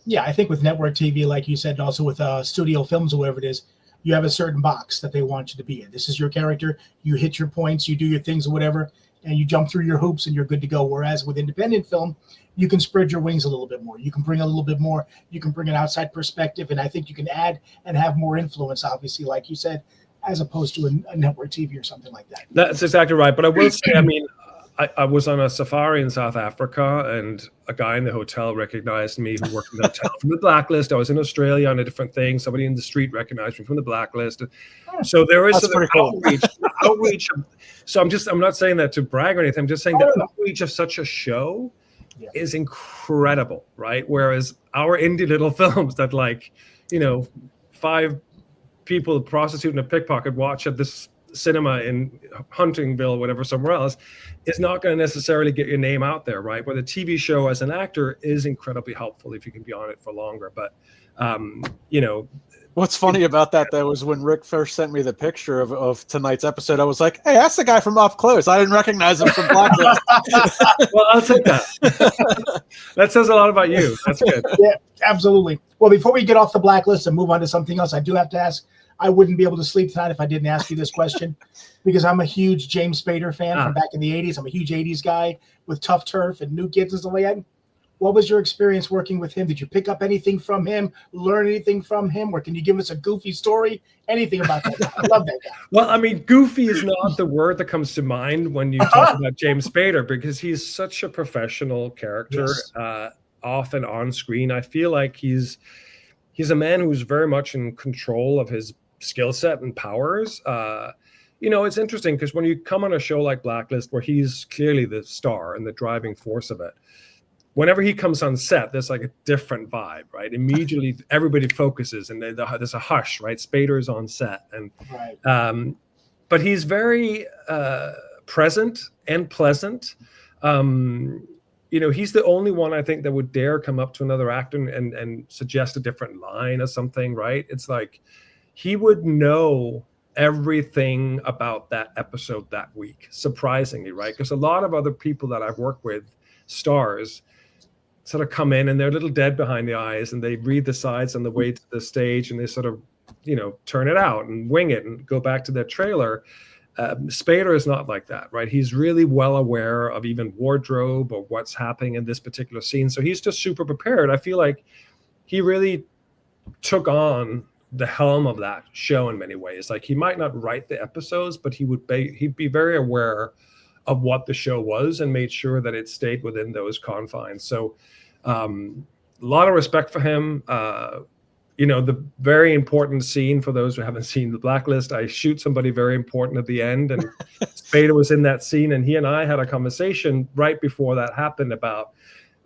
Yeah, I think with network TV, like you said, and also with studio films or whatever it is, you have a certain box that they want you to be in. This is your character. You hit your points, you do your things or whatever, and you jump through your hoops and you're good to go. Whereas with independent film, you can spread your wings a little bit more. You can bring a little bit more. You can bring an outside perspective, and I think you can add and have more influence, obviously, like you said, as opposed to a network TV or something like that. That's exactly right. But I will say, I was on a safari in South Africa, and a guy in the hotel recognized me who worked in the hotel from The Blacklist. I was in Australia on a different thing. Somebody in the street recognized me from The Blacklist. So there is sort of outreach. So I'm not saying that to brag or anything. I'm just saying the outreach of such a show is incredible, right? Whereas our indie little films that 5 people, a prostitute and a pickpocket, watch at this cinema in Huntingville, whatever, somewhere else, is not going to necessarily get your name out there, right? Where the TV show as an actor is incredibly helpful if you can be on it for longer. But, what's funny about that, though, is when Rick first sent me the picture of tonight's episode, I was like, hey, that's the guy from Up Close. I didn't recognize him from Blacklist. Well, I'll take that. That says a lot about you. That's good. Yeah, absolutely. Well, before we get off the Blacklist and move on to something else, I do have to ask, I wouldn't be able to sleep tonight if I didn't ask you this question, because I'm a huge James Spader fan from back in the 80s. I'm a huge 80s guy with Tough Turf and New Kids and stuff like that. What was your experience working with him? Did you pick up anything from him, learn anything from him, or can you give us a goofy story? Anything about that guy? I love that guy. Well, goofy is not the word that comes to mind when you talk about James Spader, because he's such a professional character, off and on screen. I feel like he's a man who's very much in control of his skill set and powers. It's interesting because when you come on a show like Blacklist, where he's clearly the star and the driving force of it, whenever he comes on set, there's like a different vibe, right? Immediately, everybody focuses, and there's a hush, right? Spader's on set, and but he's very present and pleasant. He's the only one, I think, that would dare come up to another actor and suggest a different line or something, right? It's like he would know everything about that episode that week, surprisingly, right? Because a lot of other people that I've worked with, stars, sort of come in and they're a little dead behind the eyes, and they read the sides on the way to the stage, and they sort of, turn it out and wing it and go back to their trailer. Spader is not like that, right? He's really well aware of even wardrobe or what's happening in this particular scene. So he's just super prepared. I feel like he really took on the helm of that show in many ways. Like, he might not write the episodes, but he'd be very aware of what the show was and made sure that it stayed within those confines. So a lot of respect for him. The very important scene, for those who haven't seen The Blacklist, I shoot somebody very important at the end, and Spader was in that scene, and he and I had a conversation right before that happened about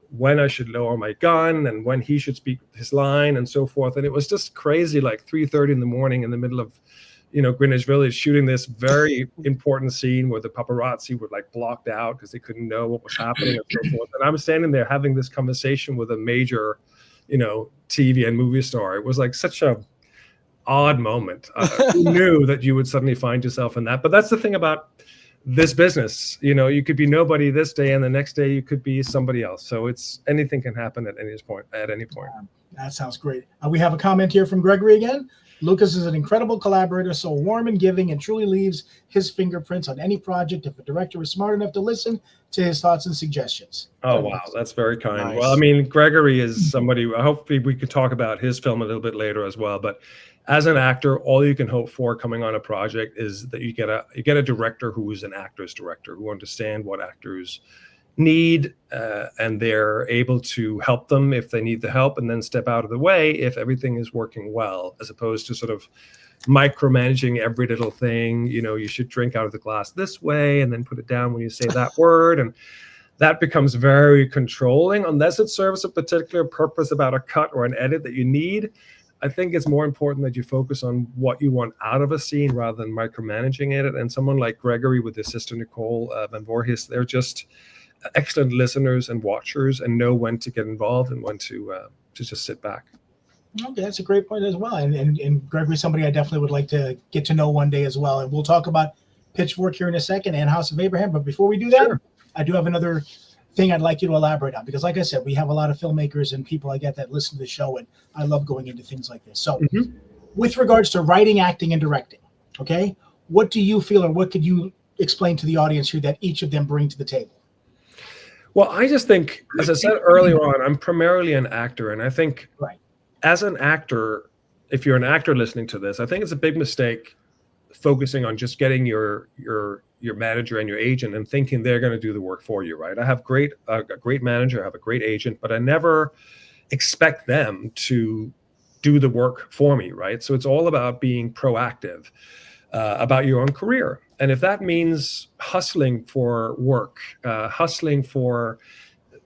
when I should lower my gun and when he should speak his line and so forth. And it was just crazy, like 3:30 in the morning in the middle of, Greenwich Village, shooting this very important scene where the paparazzi were like blocked out because they couldn't know what was happening and so forth. And I'm standing there having this conversation with a major, TV and movie star. It was like such a odd moment. Who knew that you would suddenly find yourself in that? But that's the thing about this business. You could be nobody this day, and the next day you could be somebody else. So anything can happen at any point. That sounds great. We have a comment here from Gregory again. Lucas is an incredible collaborator, so warm and giving, and truly leaves his fingerprints on any project if a director is smart enough to listen to his thoughts and suggestions. Oh, wow. That's very kind. Nice. Well, I mean, Gregory is somebody, hopefully we could talk about his film a little bit later as well. But as an actor, all you can hope for coming on a project is that you get a director who is an actor's director, who understands what actors need, and they're able to help them if they need the help, and then step out of the way if everything is working well, as opposed to sort of micromanaging every little thing. You should drink out of the glass this way and then put it down when you say that word. And that becomes very controlling unless it serves a particular purpose about a cut or an edit that you need. I think it's more important that you focus on what you want out of a scene rather than micromanaging it. And someone like Gregory with his sister Nicole Van Voorhis, they're just excellent listeners and watchers, and know when to get involved and when to just sit back. Okay, that's a great point as well. And Gregory's somebody I definitely would like to get to know one day as well. And we'll talk about Pitchfork here in a second and House of Abraham. But before we do that, sure, I do have another thing I'd like you to elaborate on, because like I said, we have a lot of filmmakers and people I get that listen to the show, and I love going into things like this. So with regards to writing, acting, and directing, okay, what do you feel, or what could you explain to the audience here that each of them bring to the table? Well, I just think, as I said earlier on, I'm primarily an actor. And I think as an actor, if you're an actor listening to this, I think it's a big mistake focusing on just getting your manager and your agent and thinking they're going to do the work for you, right? I have a great manager, I have a great agent, but I never expect them to do the work for me, right? So it's all about being proactive about your own career. And if that means hustling for work, hustling for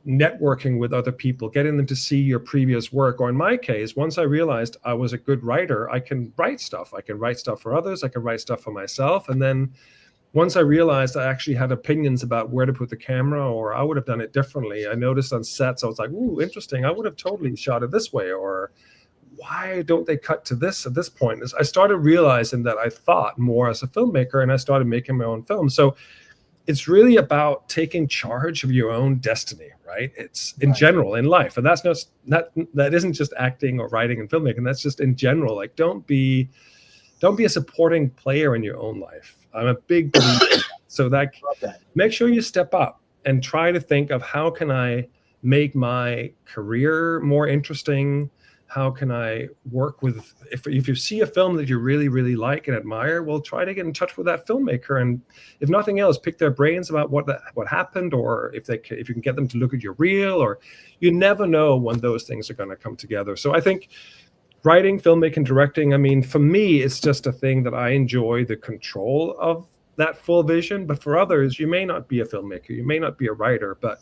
networking with other people, getting them to see your previous work, or in my case, once I realized I was a good writer, I can write stuff. I can write stuff for others. I can write stuff for myself. And then once I realized I actually had opinions about where to put the camera, or I would have done it differently. I noticed on sets, I was like, ooh, interesting. I would have totally shot it this way, or why don't they cut to this at this point? I started realizing that I thought more as a filmmaker, and I started making my own film. So it's really about taking charge of your own destiny, right? It's in general in life. And that isn't just acting or writing and filmmaking. That's just in general. Like, don't be a supporting player in your own life. I'm a big believer. So that make sure you step up and try to think of, how can I make my career more interesting? How can I work with, if you see a film that you really, really like and admire, well, try to get in touch with that filmmaker. And if nothing else, pick their brains about what happened, or if you can get them to look at your reel, or you never know when those things are going to come together. So I think writing, filmmaking, directing, I mean, for me, it's just a thing that I enjoy the control of that full vision. But for others, you may not be a filmmaker, you may not be a writer, but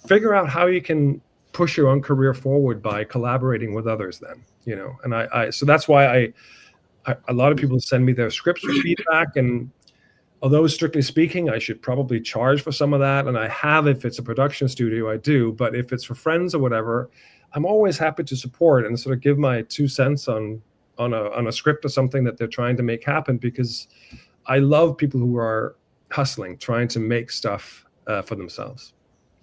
figure out how you can push your own career forward by collaborating with others then, and so that's why a lot of people send me their scripts for feedback, and although strictly speaking, I should probably charge for some of that, and I have, if it's a production studio, I do, but if it's for friends or whatever, I'm always happy to support and sort of give my 2 cents on on a script or something that they're trying to make happen, because I love people who are hustling, trying to make stuff for themselves.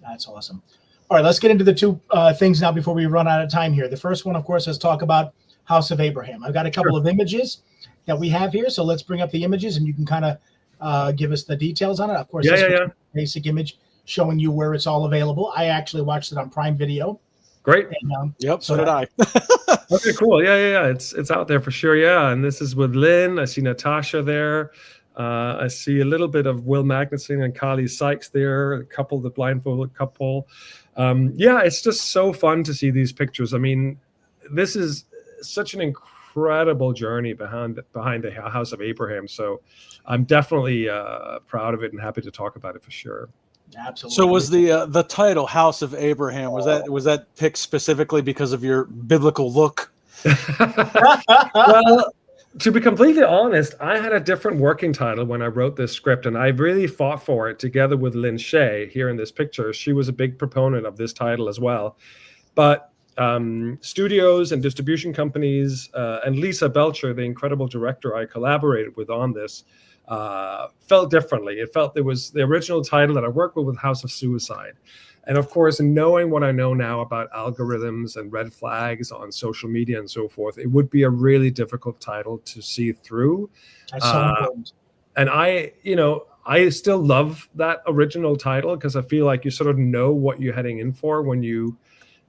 That's awesome. All right, let's get into the two things now before we run out of time here. The first one, of course, is talk about House of Abraham. I've got a couple of images that we have here, so let's bring up the images and you can kind of give us the details on it. Of course, basic image showing you where it's all available. I actually watched it on Prime Video. Great. And, yep, so did I. Okay, cool. Yeah. It's out there for sure. Yeah, and this is with Lynn. I see Natasha there. I see a little bit of Will Magnuson and Kylie Sykes there, the blindfolded couple. It's just so fun to see these pictures. I mean, this is such an incredible journey behind the House of Abraham. So I'm definitely proud of it and happy to talk about it for sure. Absolutely. So was the title House of Abraham, was that picked specifically because of your biblical look? Well, to be completely honest, I had a different working title when I wrote this script, and I really fought for it together with Lynn Shea here in this picture. She was a big proponent of this title as well. But studios and distribution companies and Lisa Belcher, the incredible director I collaborated with on this, felt differently. It felt there was the original title that I worked with House of Suicide. And of course, knowing what I know now about algorithms and red flags on social media and so forth, it would be a really difficult title to see through. That's so important. And I still love that original title because I feel like you sort of know what you're heading in for when you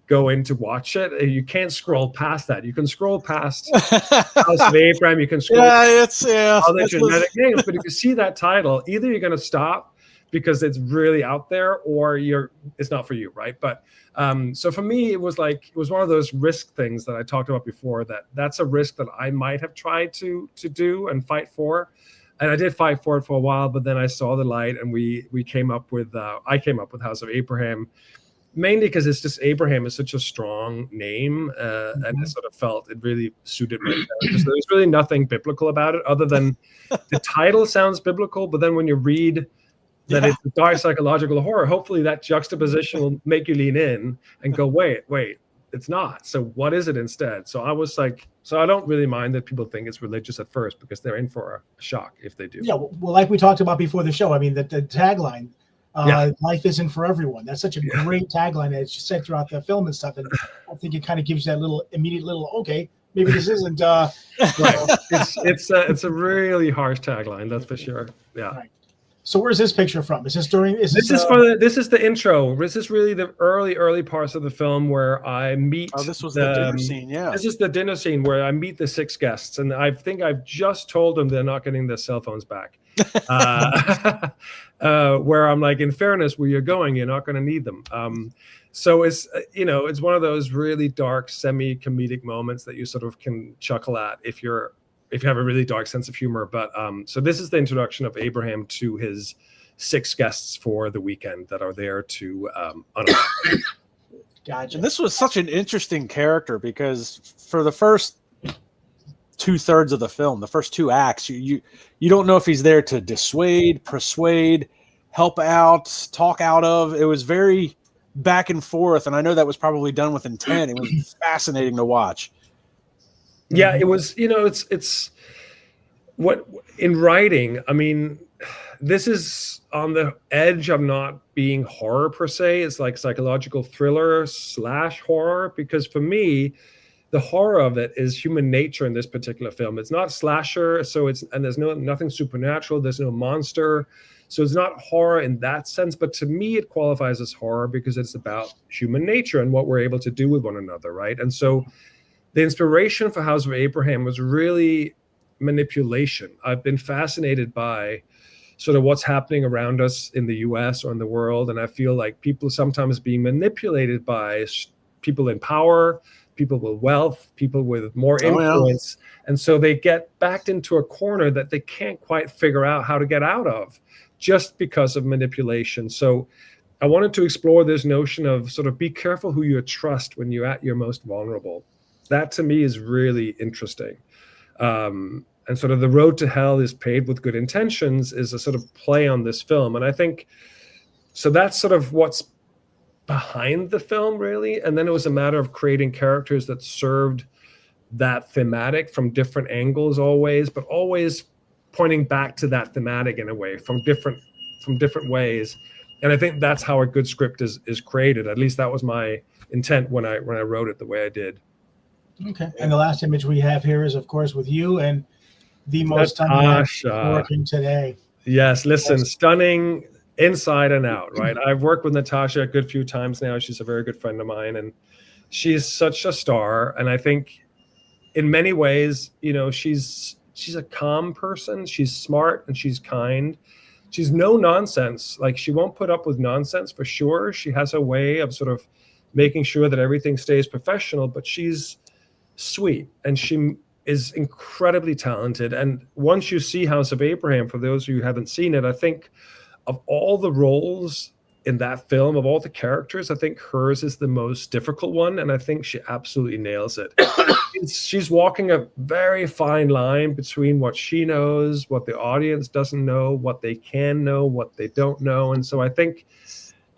go in to watch it. You can't scroll past that. You can scroll past House of Abraham. You can scroll past other genetic names. But if you see that title, either you're going to stop because it's really out there, or it's not for you, right? But so for me, it was one of those risk things that I talked about before. That's a risk that I might have tried to do and fight for, and I did fight for it for a while. But then I saw the light, and I came up with House of Abraham, mainly because it's just Abraham is such a strong name, and it sort of felt it really suited my character. So there's really nothing biblical about it, other than the title sounds biblical. But then when you read that it's a dark psychological horror, hopefully that juxtaposition will make you lean in and go, wait, it's not. So what is it instead? So I was like, I don't really mind that people think it's religious at first, because they're in for a shock if they do. Yeah, well, like we talked about before the show, I mean, the tagline, life isn't for everyone. That's such a great tagline that it's said throughout the film and stuff. And I think it kind of gives you that immediate okay, maybe this isn't. Right. It's a really harsh tagline, that's for sure. Yeah. Right. So where's this picture from? Is this during? This is the intro. This is really the early parts of the film where I meet. Oh, this was the dinner scene. Yeah. This is the dinner scene where I meet the 6 guests, and I think I've just told them they're not getting their cell phones back. Where I'm like, in fairness, where you're going, you're not going to need them. So it's it's one of those really dark, semi-comedic moments that you sort of can chuckle at if you have a really dark sense of humor. But so this is the introduction of Abraham to his 6 guests for the weekend that are there to Gotcha. And this was such an interesting character, because for the first 2/3 of the film, the first 2 acts, you don't know if he's there to dissuade, persuade, help out, talk out of. It was very back and forth, and I know that was probably done with intent. It was fascinating to watch. Yeah, it was, it's what in writing, I mean, this is on the edge of not being horror per se. It's like psychological thriller / horror, because for me, the horror of it is human nature in this particular film. It's not slasher, and there's nothing supernatural. There's no monster. So it's not horror in that sense, but to me, it qualifies as horror because it's about human nature and what we're able to do with one another, right? And so the inspiration for House of Abraham was really manipulation. I've been fascinated by sort of what's happening around us in the US or in the world. And I feel like people sometimes being manipulated by people in power, people with wealth, people with more influence. And so they get backed into a corner that they can't quite figure out how to get out of, just because of manipulation. So I wanted to explore this notion of sort of be careful who you trust when you're at your most vulnerable. That to me is really interesting. And sort of the road to hell is paved with good intentions is a sort of play on this film. And I think, so that's sort of what's behind the film really. And then it was a matter of creating characters that served that thematic from different angles always, but always pointing back to that thematic in a way from different ways. And I think that's how a good script is created. At least that was my intent when I wrote it the way I did. Okay. And the last image we have here is, of course, with you and the most stunning working today. Yes, listen, stunning inside and out, right? I've worked with Natasha a good few times now. She's a very good friend of mine, and she's such a star. And I think in many ways, you know, she's a calm person. She's smart and she's kind. She's no nonsense. Like, she won't put up with nonsense for sure. She has a way of sort of making sure that everything stays professional, but she's sweet and she is incredibly talented. And once you see House of Abraham, for those of you who haven't seen it, I think of all the roles in that film, of all the characters, I think hers is the most difficult one. And I think she absolutely nails it. She's walking a very fine line between what she knows, what the audience doesn't know, what they can know, what they don't know. And so I think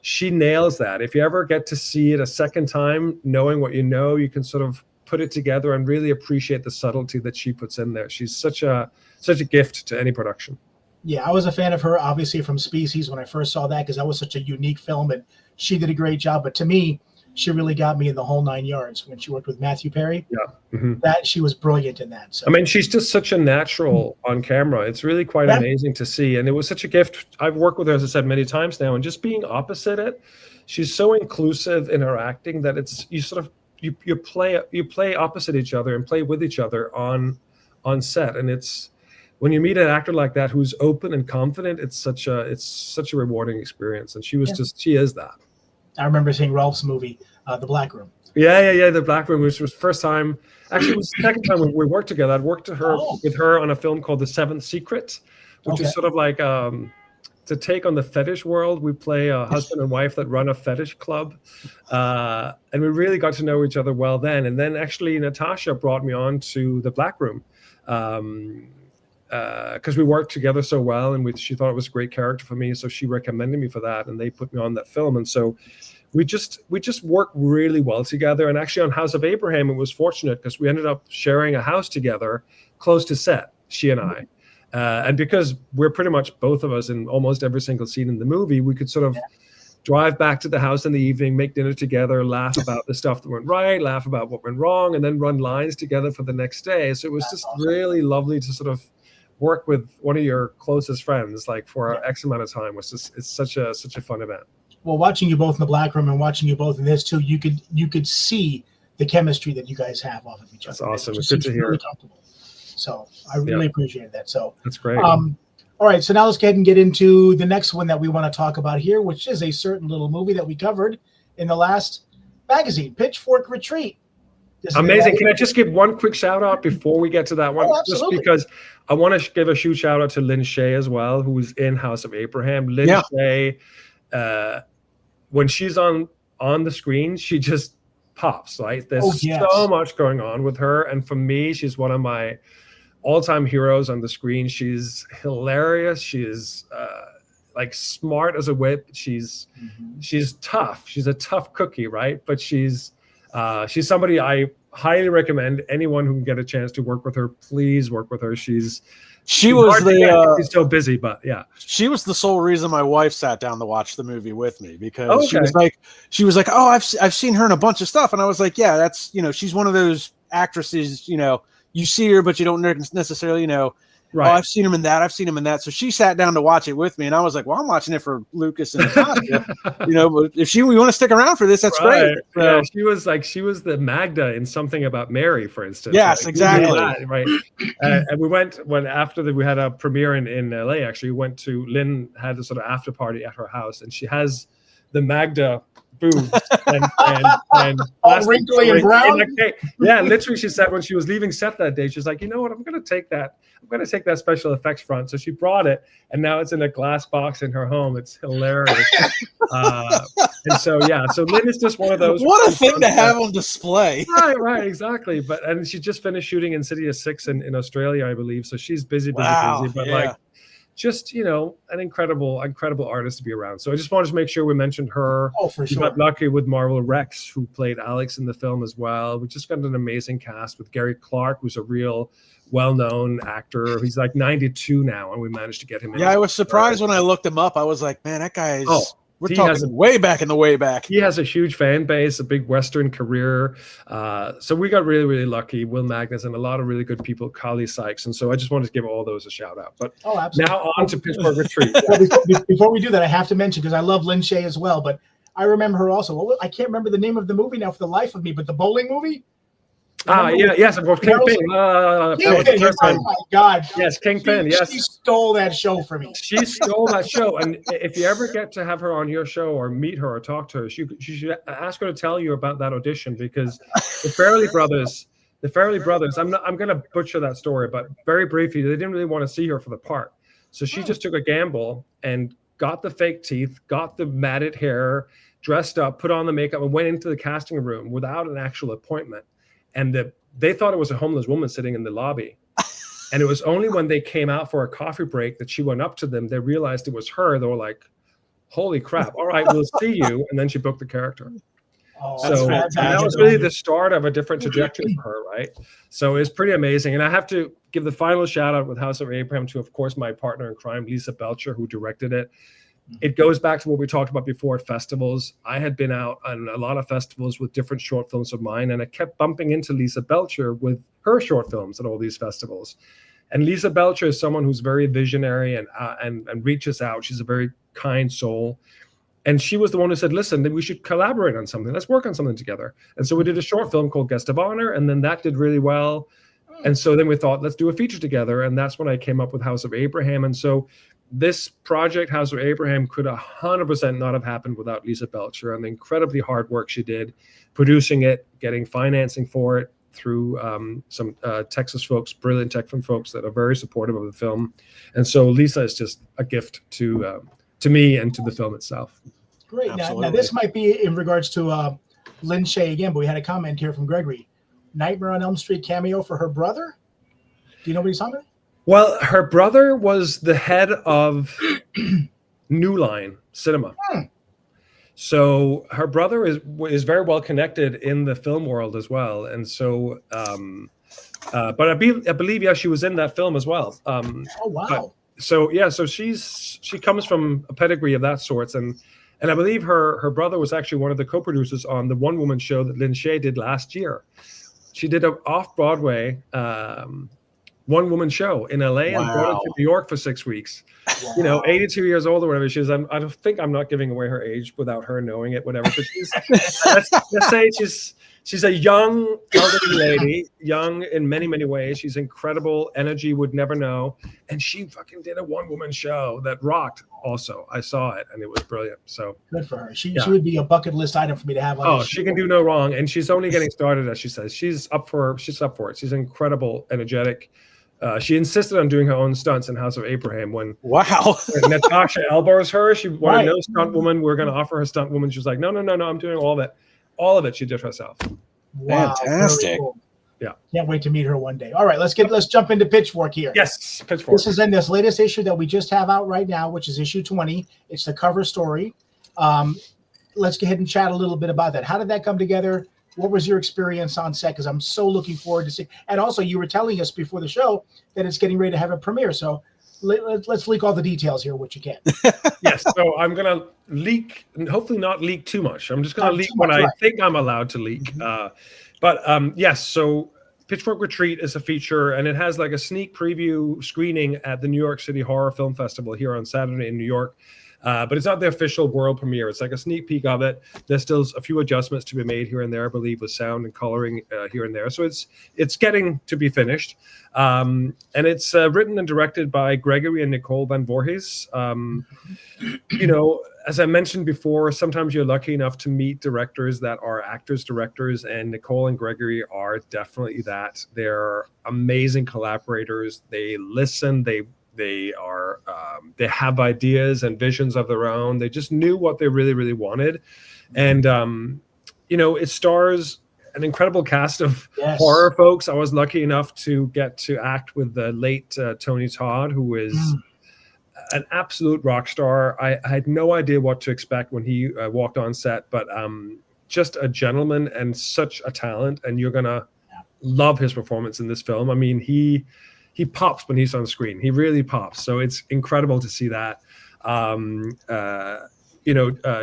she nails that. If you ever get to see it a second time, knowing what you know, you can sort of put it together and really appreciate the subtlety that she puts in there. She's such a gift to any production. Yeah, I was a fan of her, obviously, from Species when I first saw that, because that was such a unique film, and she did a great job. But to me, she really got me in the whole 9 yards when she worked with Matthew Perry. Yeah, mm-hmm. That she was brilliant in that. So. I mean, she's just such a natural on camera. It's really quite amazing to see, and it was such a gift. I've worked with her, as I said, many times now, and just being opposite it, she's so inclusive in her acting that it's you play opposite each other and play with each other on set, and it's. When you meet an actor like that who's open and confident, it's such a rewarding experience. And she is that. I remember seeing Rolf's movie, The Black Room. Yeah, The Black Room, which was the first time. Actually, it was the second time we worked together. I'd worked with her on a film called The Seventh Secret, which is sort of like to take on the fetish world. We play a husband and wife that run a fetish club, and we really got to know each other well then. And then actually, Natasha brought me on to The Black Room. Because we worked together so well, and she thought it was a great character for me, so she recommended me for that, and they put me on that film. And so we just worked really well together. And actually on House of Abraham, it was fortunate because we ended up sharing a house together close to set, she and I. And because we're pretty much both of us in almost every single scene in the movie, we could sort of drive back to the house in the evening, make dinner together, laugh about the stuff that went right, laugh about what went wrong, and then run lines together for the next day. So it was just really lovely to sort of work with one of your closest friends like for X amount of time. It's such a fun event. Well, watching you both in The Black Room and watching you both in this too, you could see the chemistry that you guys have off of each other. That's awesome. It's good to hear. Really comfortable. So I really appreciate that. So that's great. All right, so now let's go ahead and get into the next one that we want to talk about here, which is a certain little movie that we covered in the last magazine, Pitchfork Retreat. Amazing. Can I just give one quick shout out before we get to that one? Just because I want to give a huge shout out to Lynn Shay as well, who was in House of Abraham. Lynn Shay, when she's on the screen, she just pops, right? There's so much going on with her. And for me, she's one of my all-time heroes on the screen. She's hilarious. She is like smart as a whip. She's tough. She's a tough cookie, right? But she's somebody I highly recommend. Anyone who can get a chance to work with her, please work with her. She's so busy, but she was the sole reason my wife sat down to watch the movie with me, because she was like, oh, I've seen her in a bunch of stuff, and I was like, yeah, that's, she's one of those actresses, you see her but you don't necessarily right. Oh, I've seen him in that. So she sat down to watch it with me, and I was like, well, I'm watching it for Lucas and Natasha. But if we want to stick around for this, that's great. So, she was the Magda in Something About Mary, for instance. Yes, exactly. Right. And we went after we had a premiere in LA. Actually, we went to Lynn had a sort of after party at her house, and she has the Magda boobs and all wrinkly and brown. Literally, she said when she was leaving set that day, she's like, you know what, I'm going to take that special effects front. So she brought it, and now it's in a glass box in her home. It's hilarious. And so Lynn is just one of those. What a thing to have on display. Right, exactly. And she just finished shooting Insidious 6 in Australia, I believe. So she's busy. But just, an incredible artist to be around. So I just wanted to make sure we mentioned her. Oh, for sure. We got lucky with Marvel Rex, who played Alex in the film as well. We just got an amazing cast with Gary Clark, who's a real well-known actor. He's like 92 now, and we managed to get him in. Yeah, I was surprised when I looked him up. I was like, man, that guy is... We're talking way back in the way back. He has a huge fan base, a big Western career. So we got really, really lucky. Will Magnus and a lot of really good people, Kali Sykes. And so I just wanted to give all those a shout out. But now on to Pitchfork Retreat. Before we do that, I have to mention, because I love Lin Shaye as well, but I remember her also. Well, I can't remember the name of the movie now for the life of me, but the bowling movie? Yes, of course. Kingpin. Oh my God. Yes, Kingpin. Yes. She stole that show for me. She stole that show. And if you ever get to have her on your show or meet her or talk to her, she should ask her to tell you about that audition, because the Farrelly brothers, I'm going to butcher that story, but very briefly, they didn't really want to see her for the part. So she just took a gamble and got the fake teeth, got the matted hair, dressed up, put on the makeup, and went into the casting room without an actual appointment. And they thought it was a homeless woman sitting in the lobby. And it was only when they came out for a coffee break that she went up to them. They realized it was her. They were like, holy crap. All right, we'll see you. And then she booked the character. So that was really the start of a different trajectory for her, right? So it's pretty amazing. And I have to give the final shout out with House of Abraham to, of course, my partner in crime, Lisa Belcher, who directed it. It goes back to what we talked about before at festivals. I had been out on a lot of festivals with different short films of mine, and I kept bumping into Lisa Belcher with her short films at all these festivals. And Lisa Belcher is someone who's very visionary and reaches out. She's a very kind soul. And she was the one who said, listen, we should collaborate on something. Let's work on something together. And so we did a short film called Guest of Honor, and then that did really well. And so then we thought, let's do a feature together. And that's when I came up with House of Abraham. And so this project, House of Abraham, could 100% not have happened without Lisa Belcher and the incredibly hard work she did producing it, getting financing for it through some Texas folks, brilliant Texan folks that are very supportive of the film. And so Lisa is just a gift to me and to the film itself. Great. Now this might be in regards to Lin Shaye again, but we had a comment here from Gregory. Nightmare on Elm Street cameo for her brother? Do you know what he's talking about? Well, her brother was the head of New Line Cinema. So her brother is very well connected in the film world as well. And so, but I believe, yeah, she was in that film as well. Oh, wow. So she comes from a pedigree of that sort. And I believe her brother was actually one of the co-producers on the one-woman show that Lin Shaye did last year. She did an off-Broadway one-woman show in LA and brought it to New York for 6 weeks. Wow. 82 years old or whatever she is. I don't think I'm not giving away her age without her knowing it, whatever. But she's let's say she's a young elderly lady, young in many, many ways. She's incredible, energy, would never know. And she fucking did a one-woman show that rocked also. I saw it and it was brilliant. So good for her. She would be a bucket list item for me to have on. She can do no wrong. And she's only getting started, as she says. She's up for it. She's incredible, energetic. She insisted on doing her own stunts in House of Abraham when Natasha elbows her. She wanted no stunt woman. We're going to offer her stunt woman. She was like, no, I'm doing all of it. All of it she did herself. Wow, fantastic. cool. Yeah. Can't wait to meet her one day. All right, let's jump into Pitchfork here. Yes, Pitchfork. This is in this latest issue that we just have out right now, which is issue 20. It's the cover story. Let's go ahead and chat a little bit about that. How did that come together? What was your experience on set? Because I'm so looking forward to see. And also, you were telling us before the show that it's getting ready to have a premiere. So let's leak all the details here, what you can. Yes. So I'm going to leak, and hopefully not leak too much. I'm just going to leak what I think I'm allowed to leak. Yes. So Pitchfork Retreat is a feature, and it has like a sneak preview screening at the New York City Horror Film Festival here on Saturday in New York. But it's not the official world premiere. It's like a sneak peek of it. There's still a few adjustments to be made here and there, I believe, with sound and coloring here and there. So it's getting to be finished. And it's written and directed by Gregory and Nicole Van Voorhees. As I mentioned before, sometimes you're lucky enough to meet directors that are actors, directors, and Nicole and Gregory are definitely that. They're amazing collaborators. They listen. They are they have ideas and visions of their own. They just knew what they really, really wanted. And, it stars an incredible cast of horror folks. I was lucky enough to get to act with the late Tony Todd, who is an absolute rock star. I had no idea what to expect when he walked on set, but just a gentleman and such a talent, and you're gonna love his performance in this film. I mean, he pops when he's on screen. He really pops. So it's incredible to see that.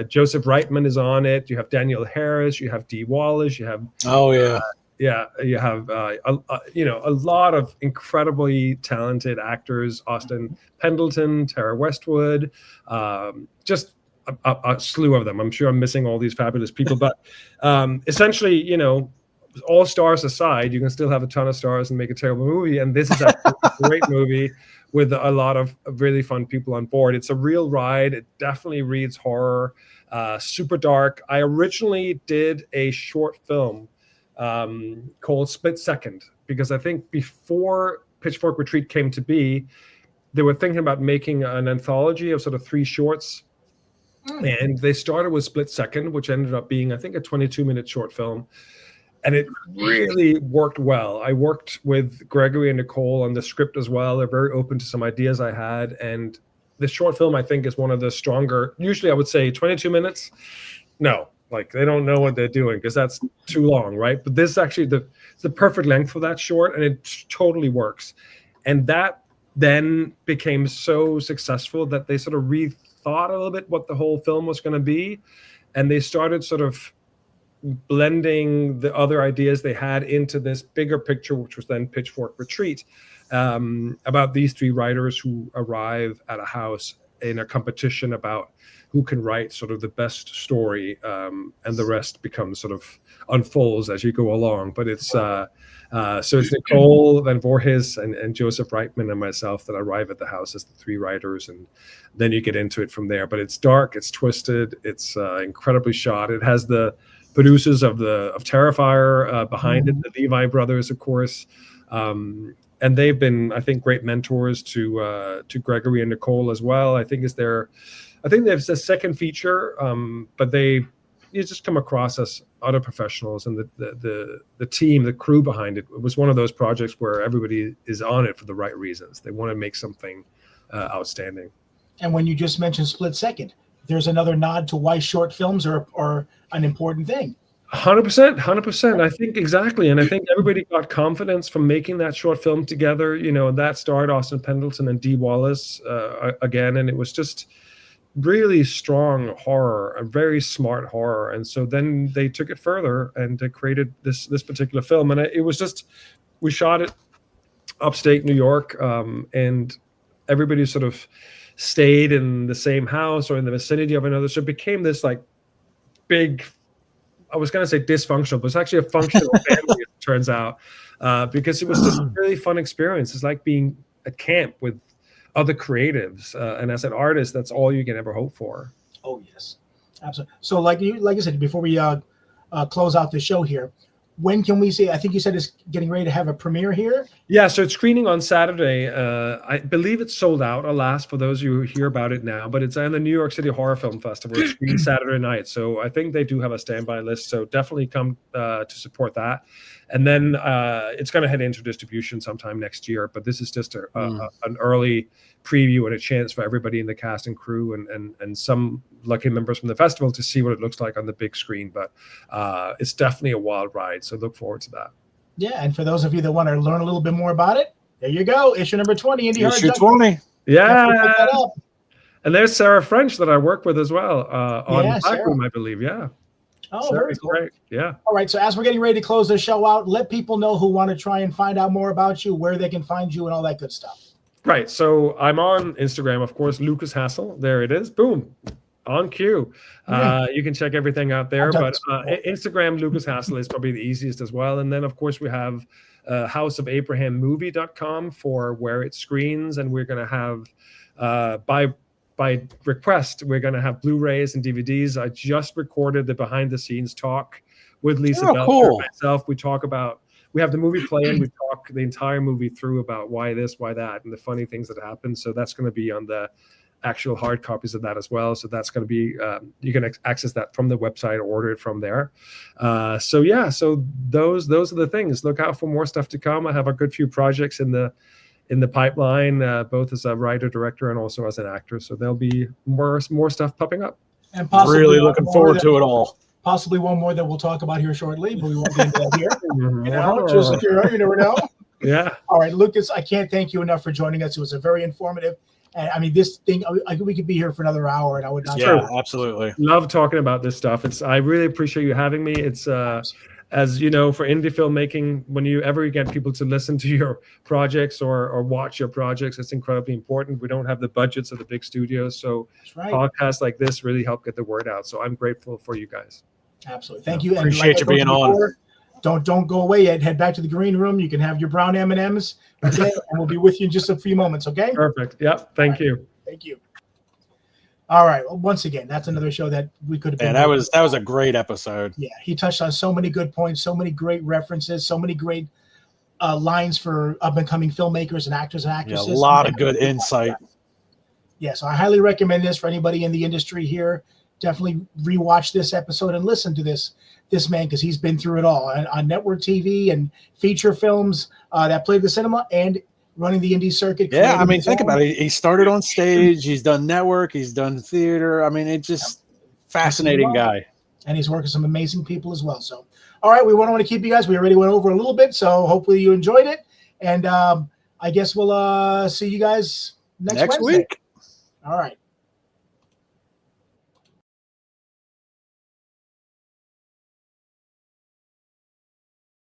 Joseph Reitman is on it. You have Daniel Harris. You have Dee Wallace. You have you have a lot of incredibly talented actors: Austin Pendleton, Tara Westwood, just a slew of them. I'm sure I'm missing all these fabulous people, but essentially, all stars aside, you can still have a ton of stars and make a terrible movie. And this is a great movie with a lot of really fun people on board. It's a real ride. It definitely reads horror, super dark. I originally did a short film called Split Second, because I think before Pitchfork Retreat came to be, they were thinking about making an anthology of sort of 3 shorts. And they started with Split Second, which ended up being, I think, a 22-minute short film. And it really worked well. I worked with Gregory and Nicole on the script as well. They're very open to some ideas I had. And the short film, I think, is one of the stronger. Usually I would say 22 minutes. No, like they don't know what they're doing because that's too long, right? But this is actually the perfect length for that short, and it totally works. And that then became so successful that they sort of rethought a little bit what the whole film was going to be. And they started sort of blending the other ideas they had into this bigger picture, which was then Pitchfork Retreat, about these 3 writers who arrive at a house in a competition about who can write sort of the best story, and the rest becomes sort of unfolds as you go along. But it's so it's Nicole Van Voorhis and Joseph Reitman and myself that arrive at the house as the 3 writers, and then you get into it from there. But it's dark, it's twisted, it's incredibly shot. It has the producers of Terrifier behind it, the Levi brothers, of course, and they've been, I think, great mentors to Gregory and Nicole as well. I think there's a second feature, but you just come across as other professionals, and the team, the crew behind it. It was one of those projects where everybody is on it for the right reasons. They want to make something outstanding. And when you just mentioned Split Second, there's another nod to why short films are an important thing. 100%. I think exactly. And I think everybody got confidence from making that short film together. That starred Austin Pendleton and Dee Wallace again. And it was just really strong horror, a very smart horror. And so then they took it further and they created this particular film. And it was just, we shot it upstate New York, and everybody sort of stayed in the same house or in the vicinity of another. So it became this like big, I was going to say dysfunctional, but it's actually a functional family, it turns out, because it was just a really fun experience. It's like being at camp with other creatives. And as an artist, that's all you can ever hope for. Oh, yes, absolutely. So like you said, before we close out the show here, when can we see? I think you said it's getting ready to have a premiere here. Yeah, so it's screening on Saturday. I believe it's sold out, alas, for those of you who hear about it now. But it's on the New York City Horror Film Festival. It's screening Saturday night. So I think they do have a standby list. So definitely come to support that. And then it's going to head into distribution sometime next year. But this is just an early preview and a chance for everybody in the cast and crew and some lucky members from the festival to see what it looks like on the big screen. But it's definitely a wild ride. So look forward to that. Yeah, and for those of you that want to learn a little bit more about it, there you go. Issue number 20, Indie Horror Junkie. 20. Yeah. And there's Sarah French that I work with as well on Black Room, I believe. Yeah. Oh, very cool. Great. Yeah. All right. So as we're getting ready to close the show out, let people know who want to try and find out more about you, where they can find you, and all that good stuff. Right. So I'm on Instagram, of course, Lukas Hassel. There it is. Boom. On cue. You can check everything out there. But Instagram, Lukas Hassel is probably the easiest as well. And then, of course, we have houseofabrahammovie.com for where it screens. And we're going to have, by request, we're going to have Blu-rays and DVDs. I just recorded the behind-the-scenes talk with Lisa Bell and myself. We have the movie play and we talk the entire movie through about why this, why that, and the funny things that happen. So that's going to be on the actual hard copies of that as well. So that's going to be, you can access that from the website or order it from there. So those are the things. Look out for more stuff to come. I have a good few projects in the in the pipeline, both as a writer, director, and also as an actor. So there'll be more stuff popping up. And possibly Really looking forward to it all. Possibly one more that we'll talk about here shortly, but we won't get into that here. You never know. Yeah. All right, Lukas, I can't thank you enough for joining us. It was a very informative. And I mean, this thing, we could be here for another hour, and I would not. Yeah, absolutely. Love talking about this stuff. I really appreciate you having me. It's as you know, for indie filmmaking, when you ever get people to listen to your projects or watch your projects, it's incredibly important. We don't have the budgets of the big studios, so podcasts like this really help get the word out. So I'm grateful for you guys. Absolutely, thank you. Appreciate you being on. Don't go away yet. Head back to the green room. You can have your brown M&Ms, okay? And we'll be with you in just a few moments, okay? Perfect. Yep. Thank you. Thank you. All right. Well, once again, that's another show that we could have been. Yeah, that was a great episode. Yeah, he touched on so many good points, so many great references, so many great lines for up and coming filmmakers and actors and actresses. Yeah, a lot of good insight. Yeah, so I highly recommend this for anybody in the industry here. Definitely rewatch this episode and listen to this man, because he's been through it all on network TV and feature films that played the cinema and running the indie circuit. Yeah, I mean, think about it. He started on stage. He's done network. He's done theater. I mean, it's just fascinating guy. And he's working with some amazing people as well. So, all right, we don't want to keep you guys. We already went over a little bit, so hopefully you enjoyed it. And I guess we'll see you guys next Wednesday. Week. All right.